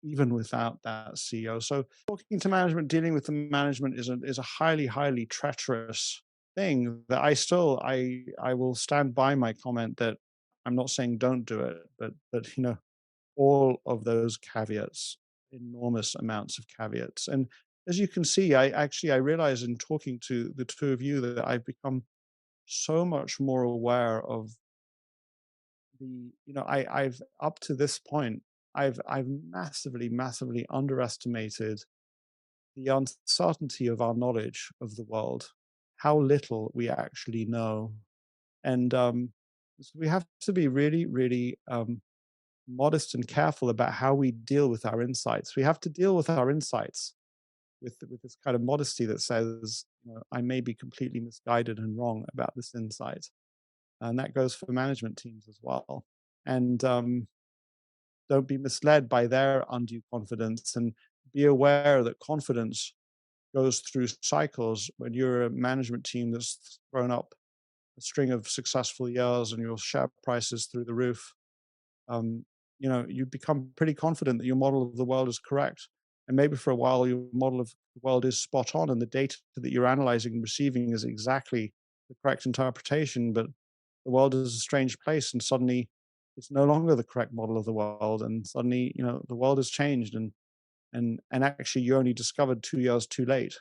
even without that CEO. So talking to management, dealing with the management is a highly, highly treacherous thing that I will stand by my comment that I'm not saying don't do it, but all of those caveats, enormous amounts of caveats. And as you can see, I realize in talking to the two of you that I've become so much more aware of I've up to this point, I've massively, massively underestimated the uncertainty of our knowledge of the world, how little we actually know. And so we have to be really, really modest and careful about how we deal with our insights. We have to deal with our insights with this kind of modesty that says, I may be completely misguided and wrong about this insight, and that goes for management teams as well. And don't be misled by their undue confidence, and be aware that confidence goes through cycles. When you're a management team that's thrown up a string of successful years and your share price is through the roof, you become pretty confident that your model of the world is correct. And maybe for a while, your model of the world is spot on, and the data that you're analyzing and receiving is exactly the correct interpretation. But the world is a strange place, and suddenly it's no longer the correct model of the world, and suddenly the world has changed, and actually you only discovered 2 years too late.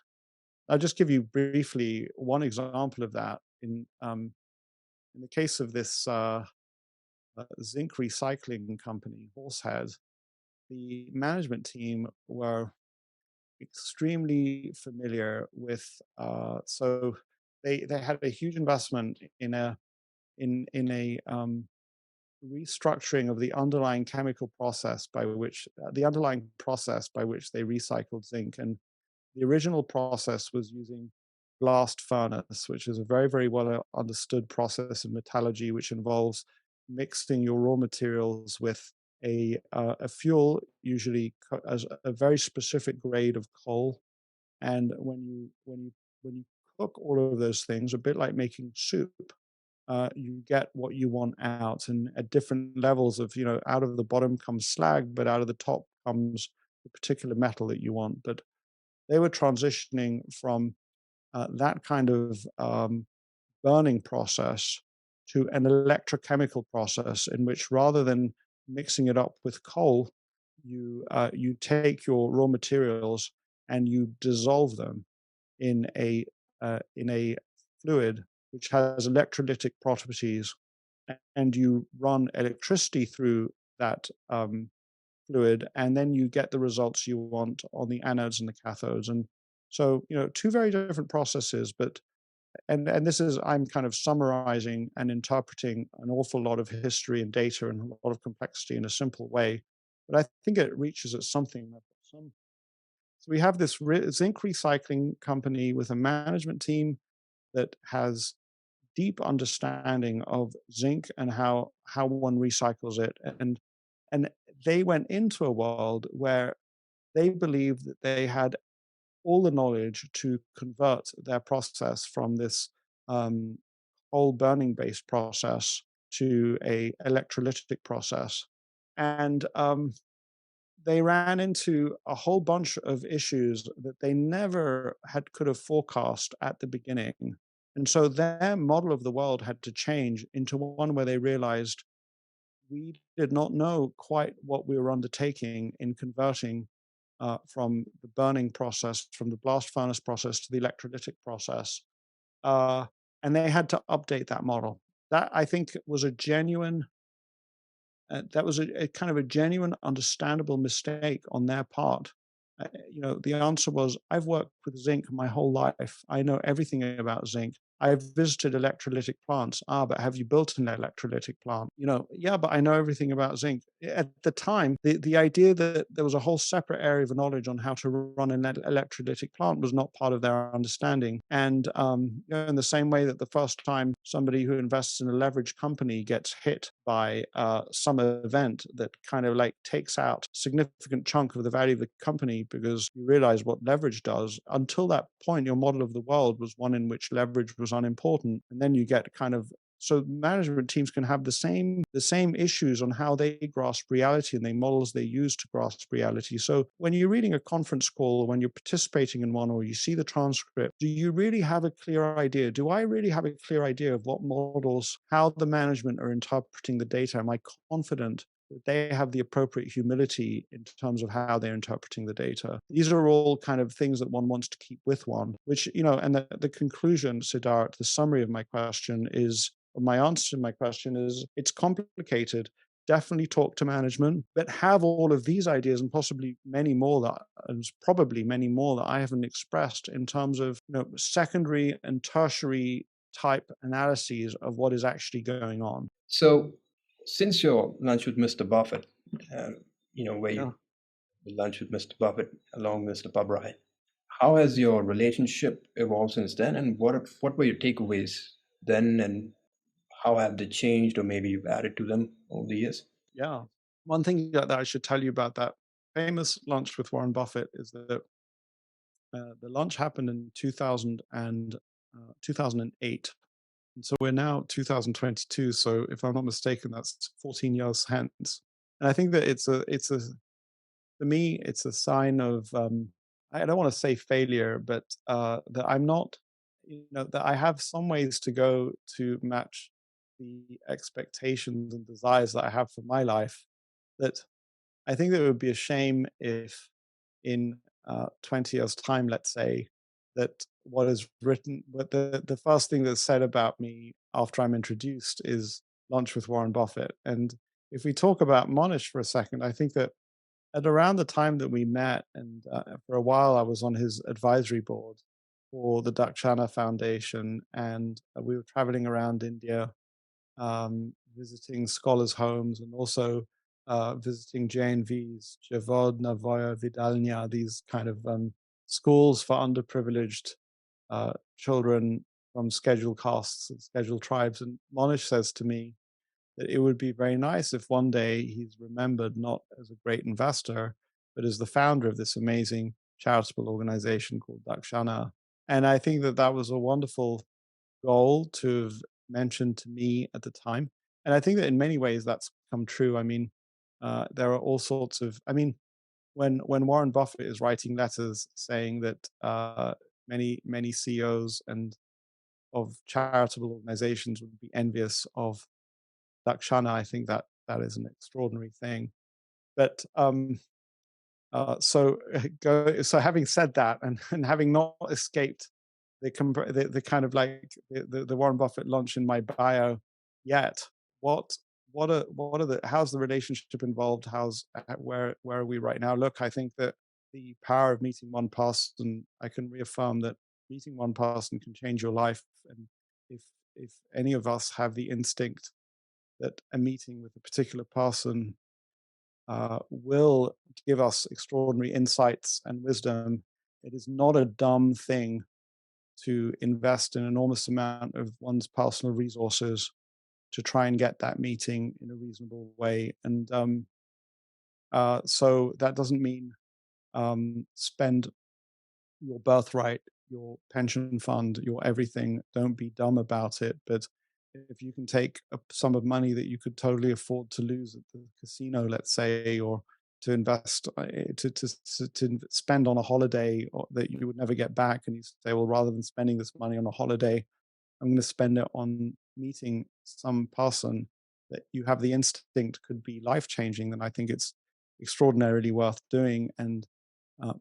I'll just give you briefly one example of that. In the case of this zinc recycling company, Horsehead, the management team were extremely familiar with. So they had a huge investment in a restructuring of the underlying chemical process by which the underlying process by which they recycled zinc. And The original process was using blast furnace, which is a very, very well understood process in metallurgy, which involves mixing your raw materials with a fuel, usually as a very specific grade of coal. And when you cook all of those things, a bit like making soup, you get what you want out. And at different levels of, out of the bottom comes slag, but out of the top comes the particular metal that you want. But they were transitioning from that kind of burning process to an electrochemical process in which, rather than mixing it up with coal, you take your raw materials and you dissolve them in a fluid which has electrolytic properties, and you run electricity through that fluid, and then you get the results you want on the anodes and the cathodes. And so, two very different processes, but and this is, I'm kind of summarizing and interpreting an awful lot of history and data and a lot of complexity in a simple way, but I think it reaches at something. So we have this zinc recycling company with a management team that has deep understanding of zinc and how one recycles it, and they went into a world where they believed that they had all the knowledge to convert their process from this um, coal burning based process to a electrolytic process. And they ran into a whole bunch of issues that they never had could have forecast at the beginning. And so their model of the world had to change into one where they realized we did not know quite what we were undertaking in converting from the burning process, from the blast furnace process to the electrolytic process. Uh, and they had to update that model. That, I think, was a genuine, that was a kind of a genuine, understandable mistake on their part. The answer was, I've worked with zinc my whole life. I know everything about zinc. I've visited electrolytic plants. Ah, but have you built an electrolytic plant? Yeah, but I know everything about zinc. At the time, the idea that there was a whole separate area of knowledge on how to run an electrolytic plant was not part of their understanding. And in the same way that the first time somebody who invests in a leveraged company gets hit by some event that kind of like takes out a significant chunk of the value of the company because you realize what leverage does. Until that point, your model of the world was one in which leverage was unimportant. And then you get kind of, so management teams can have the same issues on how they grasp reality and the models they use to grasp reality. So when you're reading a conference call or when you're participating in one or you see the transcript, do you really have a clear idea? Do I really have a clear idea of what models, how the management are interpreting the data? Am I confident that they have the appropriate humility in terms of how they're interpreting the data? These are all kind of things that one wants to keep with one, which, and the conclusion, Siddharth, the summary of my question is, my answer to my question is, it's complicated. Definitely talk to management, but have all of these ideas and possibly many more that I haven't expressed in terms of secondary and tertiary type analyses of what is actually going on. So, since your lunch with Mr. Buffett, uh, where Yeah. you lunch with Mr. Buffett along Mr. Pabrai, how has your relationship evolved since then, and what were your takeaways then, and how have they changed, or maybe you've added to them over the years? Yeah. One thing that I should tell you about that famous lunch with Warren Buffett is that the lunch happened in 2008. And so we're now 2022. So if I'm not mistaken, that's 14 years hence. And I think that for me, it's a sign of, I don't want to say failure, but that I'm not, that I have some ways to go to match the expectations and desires that I have for my life. That I think that it would be a shame if in 20 years' time, let's say, that what is written, but the first thing that's said about me after I'm introduced is lunch with Warren Buffett. And if we talk about Monish for a second, I think that at around the time that we met, and for a while I was on his advisory board for the Dakshana Foundation, and we were traveling around India, visiting scholars' homes, and also visiting JNVs, Javod, Navoya, Vidalnya, these kind of schools for underprivileged children from scheduled castes and scheduled tribes. And Monish says to me that it would be very nice if one day he's remembered not as a great investor, but as the founder of this amazing charitable organization called Dakshana. And I think that that was a wonderful goal to have mentioned to me at the time. And I think that in many ways that's come true. I mean, there are all sorts of, I mean, when Warren Buffett is writing letters saying that many CEOs and of charitable organizations would be envious of Dakshana, I think that that is an extraordinary thing. But so having said that, and having not escaped the kind of like the Warren Buffett launch in my bio yet, what what are the how's the relationship involved? Where are we right now? Look, I think that the power of meeting one person, I can reaffirm that meeting one person can change your life. And if if any of us have the instinct that a meeting with a particular person will give us extraordinary insights and wisdom, it is not a dumb thing to invest an enormous amount of one's personal resources to try and get that meeting in a reasonable way. And so that doesn't mean spend your birthright, your pension fund, your everything. Don't be dumb about it. But if you can take a sum of money that you could totally afford to lose at the casino, let's say, or to invest to spend on a holiday that you would never get back, and you say, well, rather than spending this money on a holiday, I'm going to spend it on meeting some person that you have the instinct could be life changing, then I think it's extraordinarily worth doing. And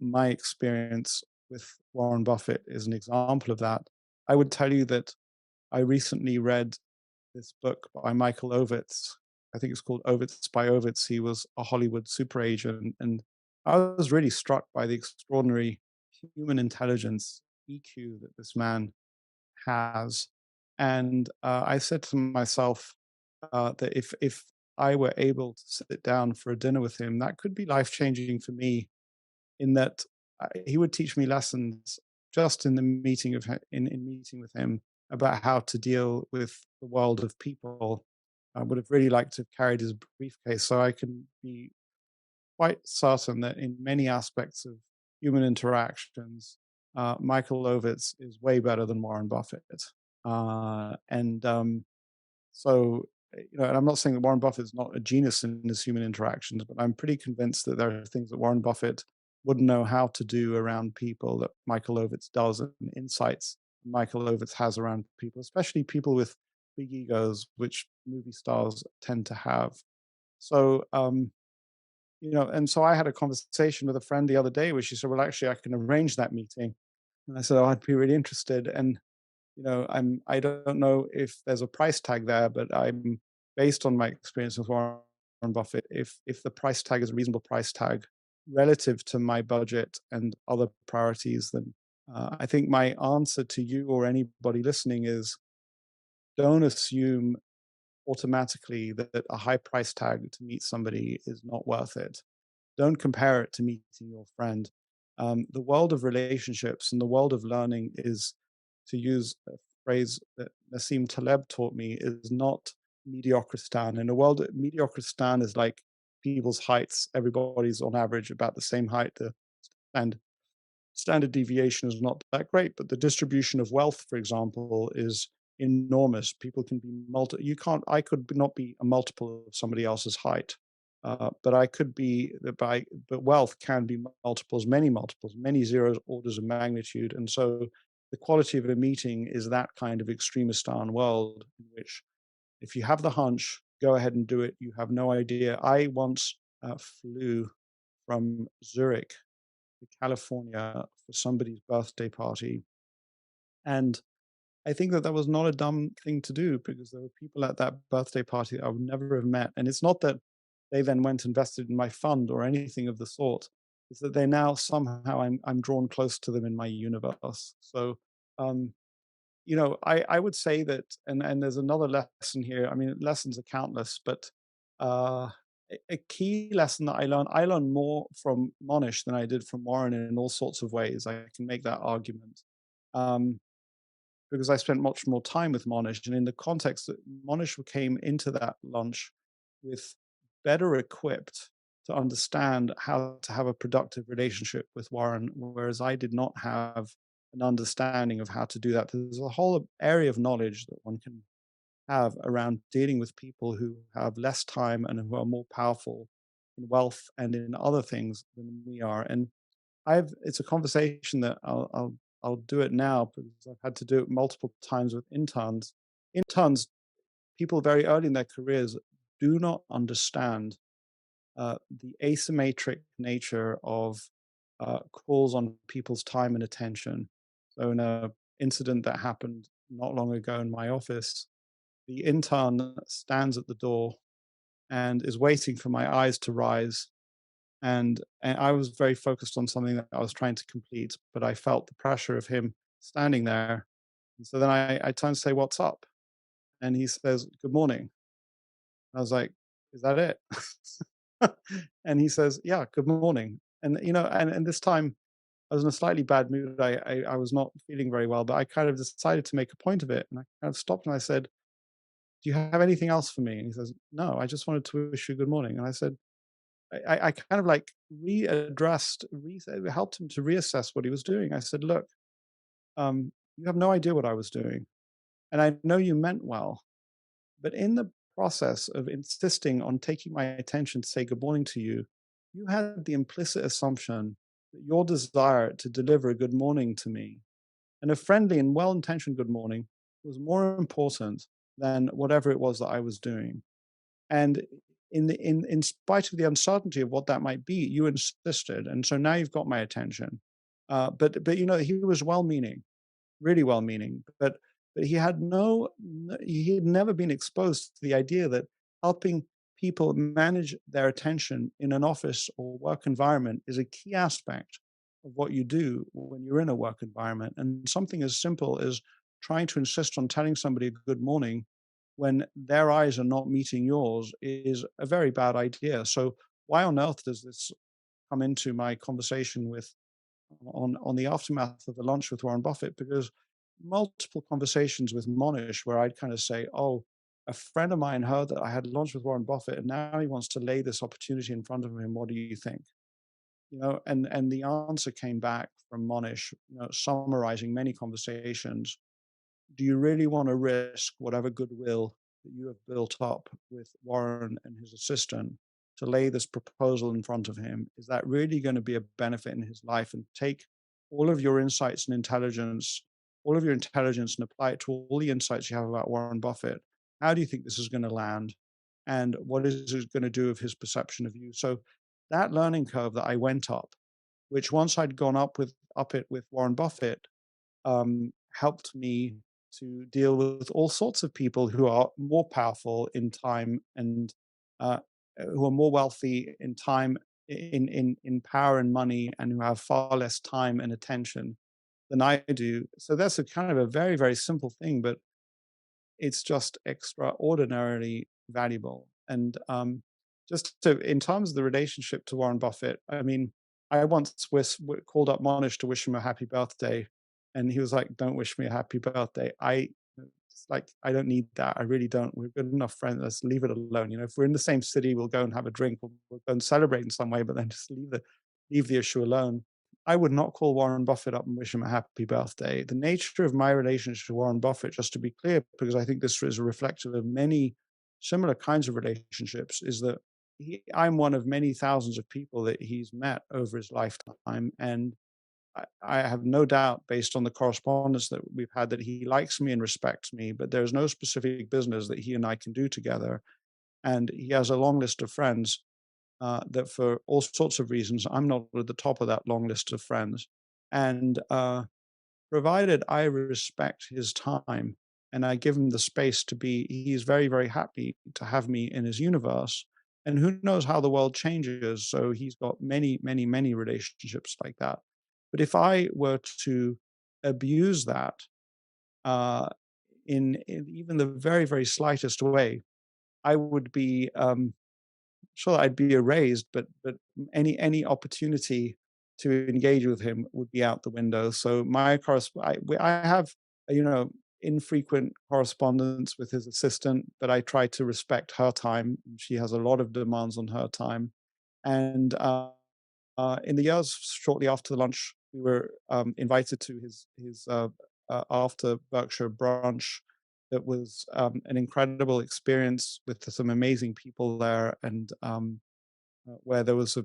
my experience with Warren Buffett is an example of that. I would tell you that I recently read this book by Michael Ovitz. I think it's called Ovitz by Ovitz. He was a Hollywood super agent, and I was really struck by the extraordinary human intelligence, EQ, that this man has. And I said to myself that if I were able to sit down for a dinner with him, that could be life changing for me. In that he would teach me lessons just in the meeting in meeting with him about how to deal with the world of people. I would have really liked to have carried his briefcase, so I can be quite certain that in many aspects of human interactions, Michael Ovitz is way better than Warren Buffett. And so, and I'm not saying that Warren Buffett is not a genius in his human interactions, but I'm pretty convinced that there are things that Warren Buffett wouldn't know how to do around people that Michael Ovitz does, and insights Michael Ovitz has around people, especially people with big egos, which movie stars tend to have. So, and so I had a conversation with a friend the other day where she said, well, actually, I can arrange that meeting. And I said, oh, I'd be really interested. And I don't know if there's a price tag there, but I'm based on my experience with Warren Buffett. If the price tag is a reasonable price tag relative to my budget and other priorities, then I think my answer to you or anybody listening is, don't assume automatically that a high price tag to meet somebody is not worth it. Don't compare it to meeting your friend. The world of relationships and the world of learning is, to use a phrase that Nassim Taleb taught me, is not mediocristan. In a world, mediocristan is like people's heights. Everybody's on average about the same height. And standard deviation is not that great, but the distribution of wealth, for example, is enormous. People can be you can't, I could not be a multiple of somebody else's height. But I could be, but wealth can be multiples, many zero orders of magnitude. And so the quality of a meeting is that kind of extremistan world in which, if you have the hunch, go ahead and do it. You have no idea. I once flew from Zurich to California for somebody's birthday party. And I think that that was not a dumb thing to do, because there were people at that birthday party that I would never have met. And it's not that they then went and invested in my fund or anything of the sort. It's that they now somehow I'm drawn close to them in my universe. So um, I would say that, and there's another lesson here. I mean, lessons are countless, but uh, a key lesson that I learned more from Monish than I did from Warren in all sorts of ways. I can make that argument. Um, because I spent much more time with Monish, and in the context that Monish came into that lunch with better equipped to understand how to have a productive relationship with Warren, whereas I did not have an understanding of how to do that. There's a whole area of knowledge that one can have around dealing with people who have less time and who are more powerful in wealth and in other things than we are. And I've it's a conversation that I'll do it now because I've had to do it multiple times with interns. Interns, people very early in their careers do not understand the asymmetric nature of calls on people's time and attention. So, in a incident that happened not long ago in my office, the intern stands at the door and is waiting for my eyes to rise. And I was very focused on something that I was trying to complete, but I felt the pressure of him standing there. And so then I turned to say, "What's up?" And he says, "Good morning." I was like, "Is that it?" And he says, "Yeah, good morning." And and this time I was in a slightly bad mood. I was not feeling very well, but I kind of decided to make a point of it. And I kind of stopped and I said, "Do you have anything else for me?" And he says, "No, I just wanted to wish you good morning." And I said, I kind of like helped him to reassess what he was doing. I said, "Look, you have no idea what I was doing, and I know you meant well, but in the process of insisting on taking my attention to say good morning to you, you had the implicit assumption that your desire to deliver a good morning to me, and a friendly and well-intentioned good morning, was more important than whatever it was that I was doing. And in spite of the uncertainty of what that might be, you insisted, and so now you've got my attention. But he was well-meaning, really well-meaning, but he had never been exposed to the idea that helping people manage their attention in an office or work environment is a key aspect of what you do when you're in a work environment. And something as simple as trying to insist on telling somebody good morning when their eyes are not meeting yours is a very bad idea. So why on earth does this come into my conversation with on the aftermath of the lunch with Warren Buffett? Because multiple conversations with Monish where I'd kind of say, "Oh, a friend of mine heard that I had lunch with Warren Buffett, and now he wants to lay this opportunity in front of him. What do you think?" And the answer came back from Monish, summarizing many conversations. Do you really want to risk whatever goodwill that you have built up with Warren and his assistant to lay this proposal in front of him? Is that really going to be a benefit in his life? And take all of your insights and intelligence, all of your intelligence, and apply it to all the insights you have about Warren Buffett. How do you think this is going to land? And what is it going to do of his perception of you? So that learning curve that I went up, which once I'd gone up it with Warren Buffett, helped me to deal with all sorts of people who are more powerful in time and uh, who are more wealthy in time, in power and money, and who have far less time and attention than I do. So that's a kind of a very, very simple thing, but it's just extraordinarily valuable. And just to, in terms of the relationship to Warren Buffett, I mean, I once called up Monish to wish him a happy birthday, and he was like, "Don't wish me a happy birthday." It's like, I don't need that. I really don't. We're good enough friends. Let's leave it alone. If we're in the same city, we'll go and have a drink. We'll go and celebrate in some way, but then just leave the issue alone. I would not call Warren Buffett up and wish him a happy birthday. The nature of my relationship to Warren Buffett, just to be clear, because I think this is a reflective of many similar kinds of relationships, is that I'm one of many thousands of people that he's met over his lifetime. And I have no doubt, based on the correspondence that we've had, that he likes me and respects me, but there's no specific business that he and I can do together. And he has a long list of friends that for all sorts of reasons, I'm not at the top of that long list of friends. And provided I respect his time and I give him the space to be, he's very, very happy to have me in his universe. And who knows how the world changes. So he's got many, many, many relationships like that. But if I were to abuse that uh, in even the very, very slightest way, I would be sure I'd be erased, but any opportunity to engage with him would be out the window. So I have you know infrequent correspondence with his assistant, but I try to respect her time. She has a lot of demands on her time, and in the years shortly after the lunch, we were invited to his after Berkshire brunch. That was an incredible experience with some amazing people there, and where there was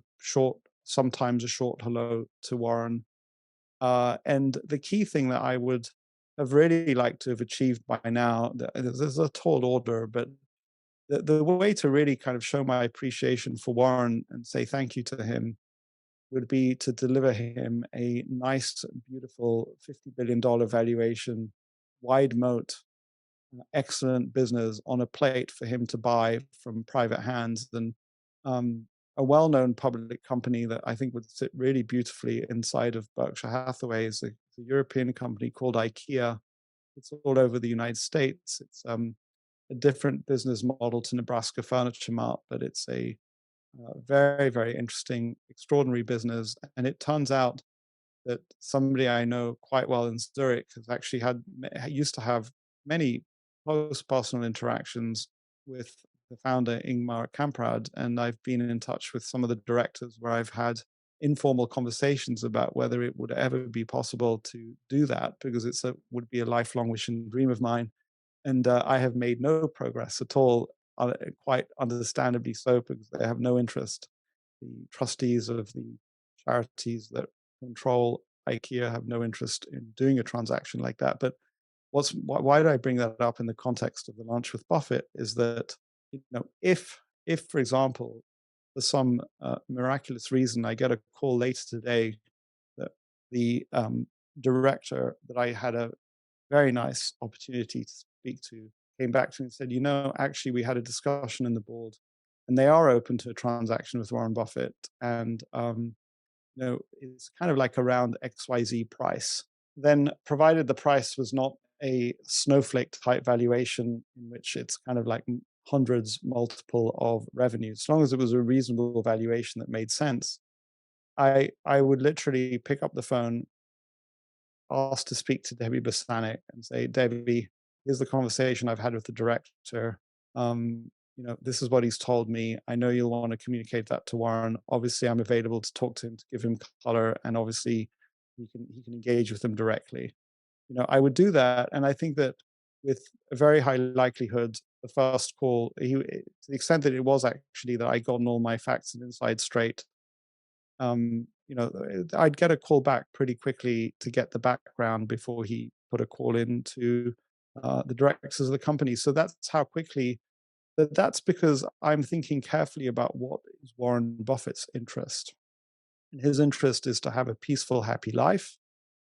sometimes a short hello to Warren. And the key thing that I would have really liked to have achieved by now, there's a tall order, but the way to really kind of show my appreciation for Warren and say thank you to him would be to deliver him a nice, beautiful $50 billion valuation, wide moat, excellent business on a plate for him to buy from private hands, and a well-known public company that I think would sit really beautifully inside of Berkshire Hathaway is a European company called IKEA. It's all over the United States. It's a different business model to Nebraska Furniture Mart, but it's a very, very interesting, extraordinary business. And it turns out that somebody I know quite well in Zurich has actually used to have many close personal interactions with the founder Ingmar Kamprad, and I've been in touch with some of the directors where I've had informal conversations about whether it would ever be possible to do that, because would be a lifelong wish and dream of mine. And I have made no progress at all, quite understandably so, because they have no interest. The trustees of the charities that control IKEA have no interest in doing a transaction like that. But why did I bring that up in the context of the lunch with Buffett? Is that if for example, for some miraculous reason, I get a call later today that the director that I had a very nice opportunity to speak to came back to me and said, actually, we had a discussion in the board, and they are open to a transaction with Warren Buffett, and it's kind of like around XYZ price. Then, provided the price was not a snowflake type valuation in which it's kind of like hundreds multiple of revenue, as long as it was a reasonable valuation that made sense, I would literally pick up the phone, ask to speak to Debbie Basanik and say, Debbie, here's the conversation I've had with the director. This is what he's told me. I know you'll want to communicate that to Warren. Obviously, I'm available to talk to him, to give him color, and obviously he can engage with him directly. I would do that, and I think that with a very high likelihood, the first call, to the extent that it was actually that I gotten all my facts and insides straight, I'd get a call back pretty quickly to get the background before he put a call in to the directors of the company. So that's how quickly. That's because I'm thinking carefully about what is Warren Buffett's interest. And his interest is to have a peaceful, happy life.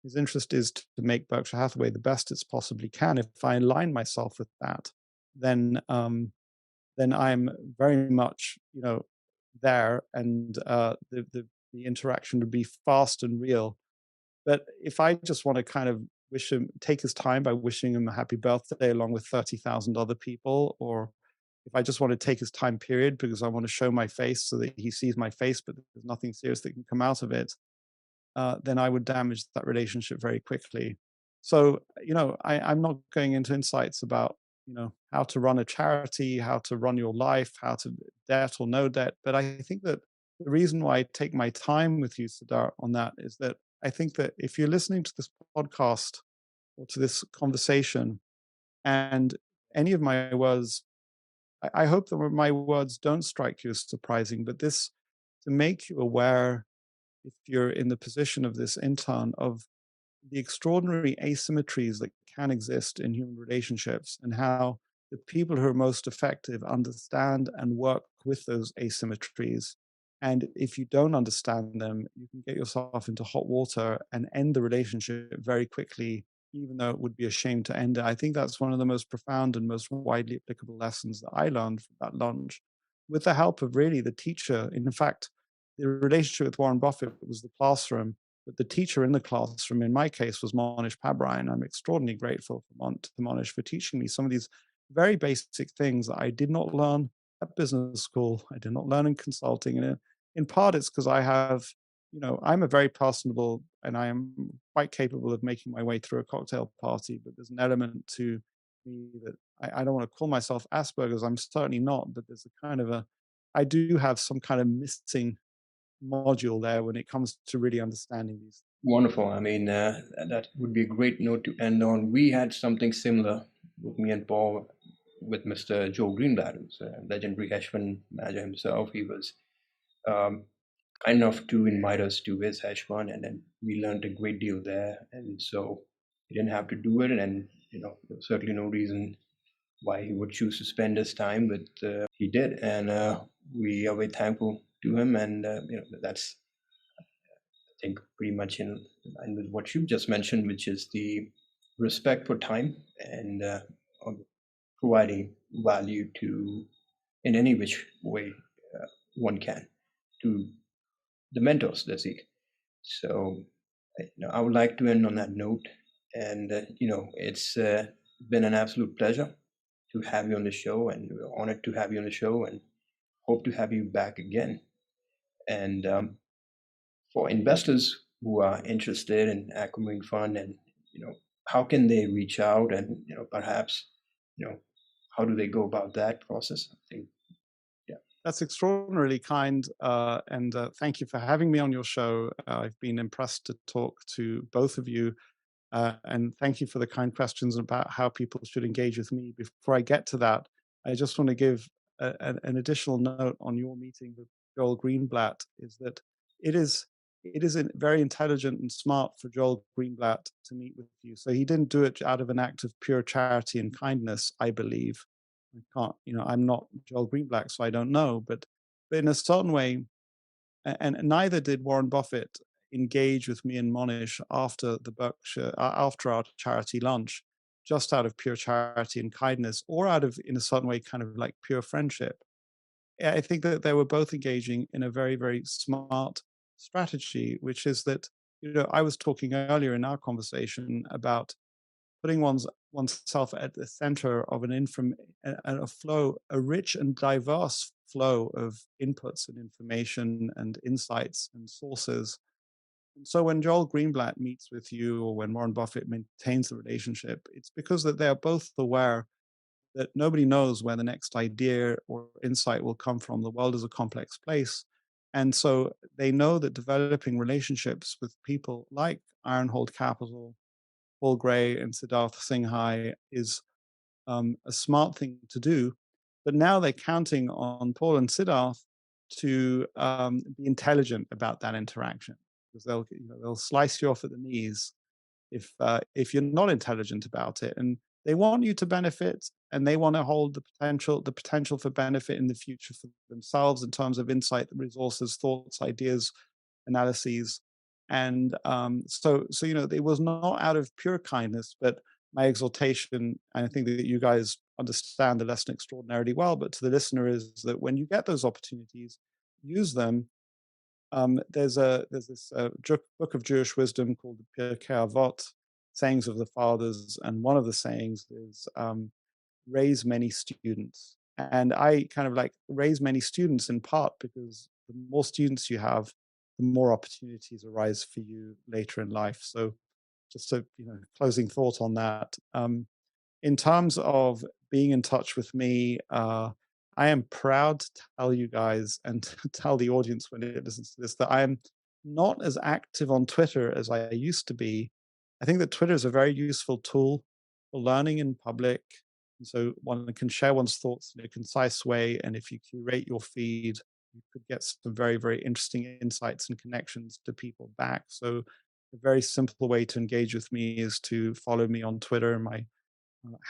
His interest is to make Berkshire Hathaway the best it's possibly can. If I align myself with that, then I'm very much, there, and the interaction would be fast and real. But if I just want to kind of take his time by wishing him a happy birthday along with 30,000 other people, or if I just want to take his time period because I want to show my face so that he sees my face, but there's nothing serious that can come out of it, then I would damage that relationship very quickly. So, I'm not going into insights about, how to run a charity, how to run your life, how to debt or no debt. But I think that the reason why I take my time with you, Siddharth, on that is that I think that if you're listening to this podcast or to this conversation and any of my words, I hope that my words don't strike you as surprising, but this to make you aware, if you're in the position of this intern, of the extraordinary asymmetries that can exist in human relationships, and how the people who are most effective understand and work with those asymmetries. And if you don't understand them, you can get yourself into hot water and end the relationship very quickly, even though it would be a shame to end it. I think that's one of the most profound and most widely applicable lessons that I learned from that lunch, with the help of really the teacher. In fact, the relationship with Warren Buffett was the classroom, but the teacher in the classroom, in my case, was Monish Pabrai, and I'm extraordinarily grateful to Monish for teaching me some of these very basic things that I did not learn at business school. I did not learn in consulting. And in part, it's because I have, I'm a very personable and I am quite capable of making my way through a cocktail party. But there's an element to me that I don't want to call myself Asperger's. I'm certainly not. But there's a kind of I do have some kind of missing module there when it comes to really understanding these. Wonderful. I mean, that would be a great note to end on. We had something similar with me and Paul with Mr. Joe Greenblatt, who's a legendary hedge fund manager himself. He was um, kind enough to invite us to his hedge fund, and then we learned a great deal there. And so he didn't have to do it, and there's certainly no reason why he would choose to spend his time, but he did, and we are very thankful to him. And that's, I think, pretty much in line with what you just mentioned, which is the respect for time and providing value to in any which way one can to the mentors that seek. So I would like to end on that note, and it's been an absolute pleasure to have you on the show, and we're honored to have you on the show, and hope to have you back again. And for investors who are interested in Aquamarine Fund, and how can they reach out, and perhaps you know how do they go about that process? I think, yeah. That's extraordinarily kind, and thank you for having me on your show. I've been impressed to talk to both of you, and thank you for the kind questions about how people should engage with me. Before I get to that, I just want to give an additional note on your meeting with Joel Greenblatt. Is that it is very intelligent and smart for Joel Greenblatt to meet with you. So he didn't do it out of an act of pure charity and kindness, I believe. I can't, I'm not Joel Greenblatt, so I don't know. But in a certain way, and neither did Warren Buffett engage with me and Monish after the Berkshire after our charity lunch, just out of pure charity and kindness, or out of, in a certain way, kind of like pure friendship. I think that they were both engaging in a very, very smart strategy, which is that, I was talking earlier in our conversation about putting oneself at the center of a flow, a rich and diverse flow of inputs and information and insights and sources. And so when Joel Greenblatt meets with you, or when Warren Buffett maintains the relationship, it's because that they are both aware that nobody knows where the next idea or insight will come from. The world is a complex place. And so they know that developing relationships with people like Ironhold Capital, Paul Gray, and Siddharth Singhai is a smart thing to do. But now they're counting on Paul and Siddharth to be intelligent about that interaction, because they'll slice you off at the knees if you're not intelligent about it. And they want you to benefit, and they want to hold the potential for benefit in the future for themselves in terms of insight, resources, thoughts, ideas, analyses. And so it was not out of pure kindness, but my exhortation, and I think that you guys understand the lesson extraordinarily well, but to the listener is that when you get those opportunities, use them. There's this book of Jewish wisdom called the Pirkei Avot, sayings of the fathers, and one of the sayings is raise many students. And I kind of like raise many students in part because the more students you have, the more opportunities arise for you later in life. So just a closing thought on that. In terms of being in touch with me, I am proud to tell you guys and to tell the audience when it listens to this that I am not as active on Twitter as I used to be. I think that Twitter is a very useful tool for learning in public. And so one can share one's thoughts in a concise way. And if you curate your feed, you could get some very, very interesting insights and connections to people back. So a very simple way to engage with me is to follow me on Twitter. My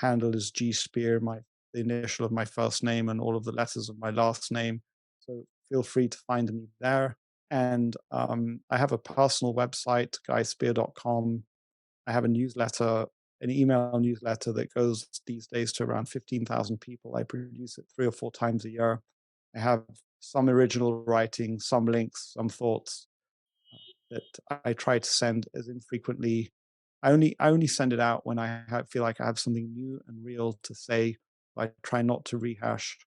handle is G Spier, the initial of my first name and all of the letters of my last name. So feel free to find me there. And I have a personal website, guyspier.com. I have a newsletter, an email newsletter that goes these days to around 15,000 people. I produce it 3 or 4 times a year. I have some original writing, some links, some thoughts that I try to send as infrequently. I only send it out when I feel like I have something new and real to say. I try not to rehash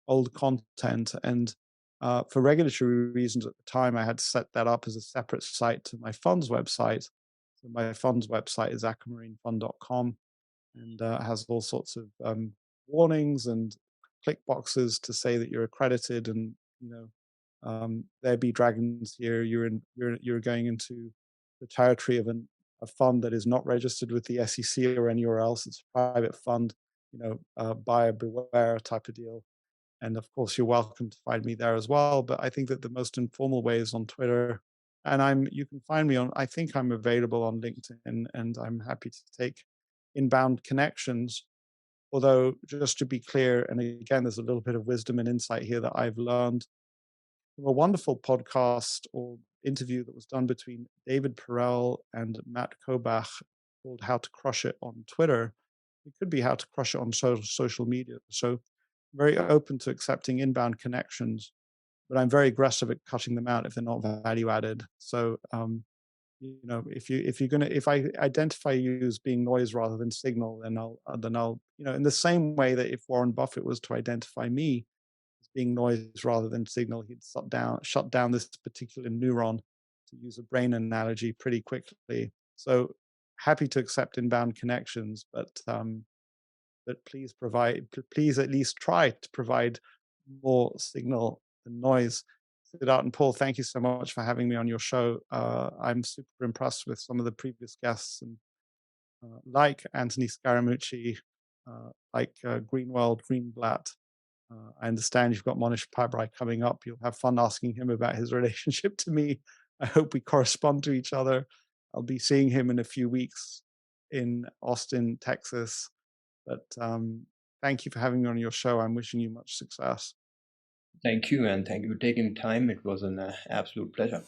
old content. And for regulatory reasons at the time, I had to set that up as a separate site to my fund's website. So my fund's website is aquamarinefund.com, and has all sorts of warnings and click boxes to say that you're accredited, and there be dragons here. You're going into the territory of a fund that is not registered with the SEC or anywhere else. It's a private fund, buyer beware type of deal. And of course, you're welcome to find me there as well. But I think that the most informal way is on Twitter. And you can find me on, I think I'm available on LinkedIn, and I'm happy to take inbound connections. Although, just to be clear, and again, there's a little bit of wisdom and insight here that I've learned from a wonderful podcast or interview that was done between David Perel and Matt Kobach called How to Crush It on Twitter. It could be How to Crush It on social media. So very open to accepting inbound connections, but I'm very aggressive at cutting them out if they're not value added. So if I identify you as being noise rather than signal, then I'll in the same way that if Warren Buffett was to identify me as being noise rather than signal, he'd shut down this particular neuron, to use a brain analogy, pretty quickly. So happy to accept inbound connections, but please at least try to provide more signal than noise. Siddharth and Paul, thank you so much for having me on your show. I'm super impressed with some of the previous guests, and like Anthony Scaramucci, like Greenwald, Greenblatt. I understand you've got Monish Pabrai coming up. You'll have fun asking him about his relationship to me. I hope we correspond to each other. I'll be seeing him in a few weeks in Austin, Texas. But thank you for having me on your show. I'm wishing you much success. Thank you, and thank you for taking time. It was an absolute pleasure.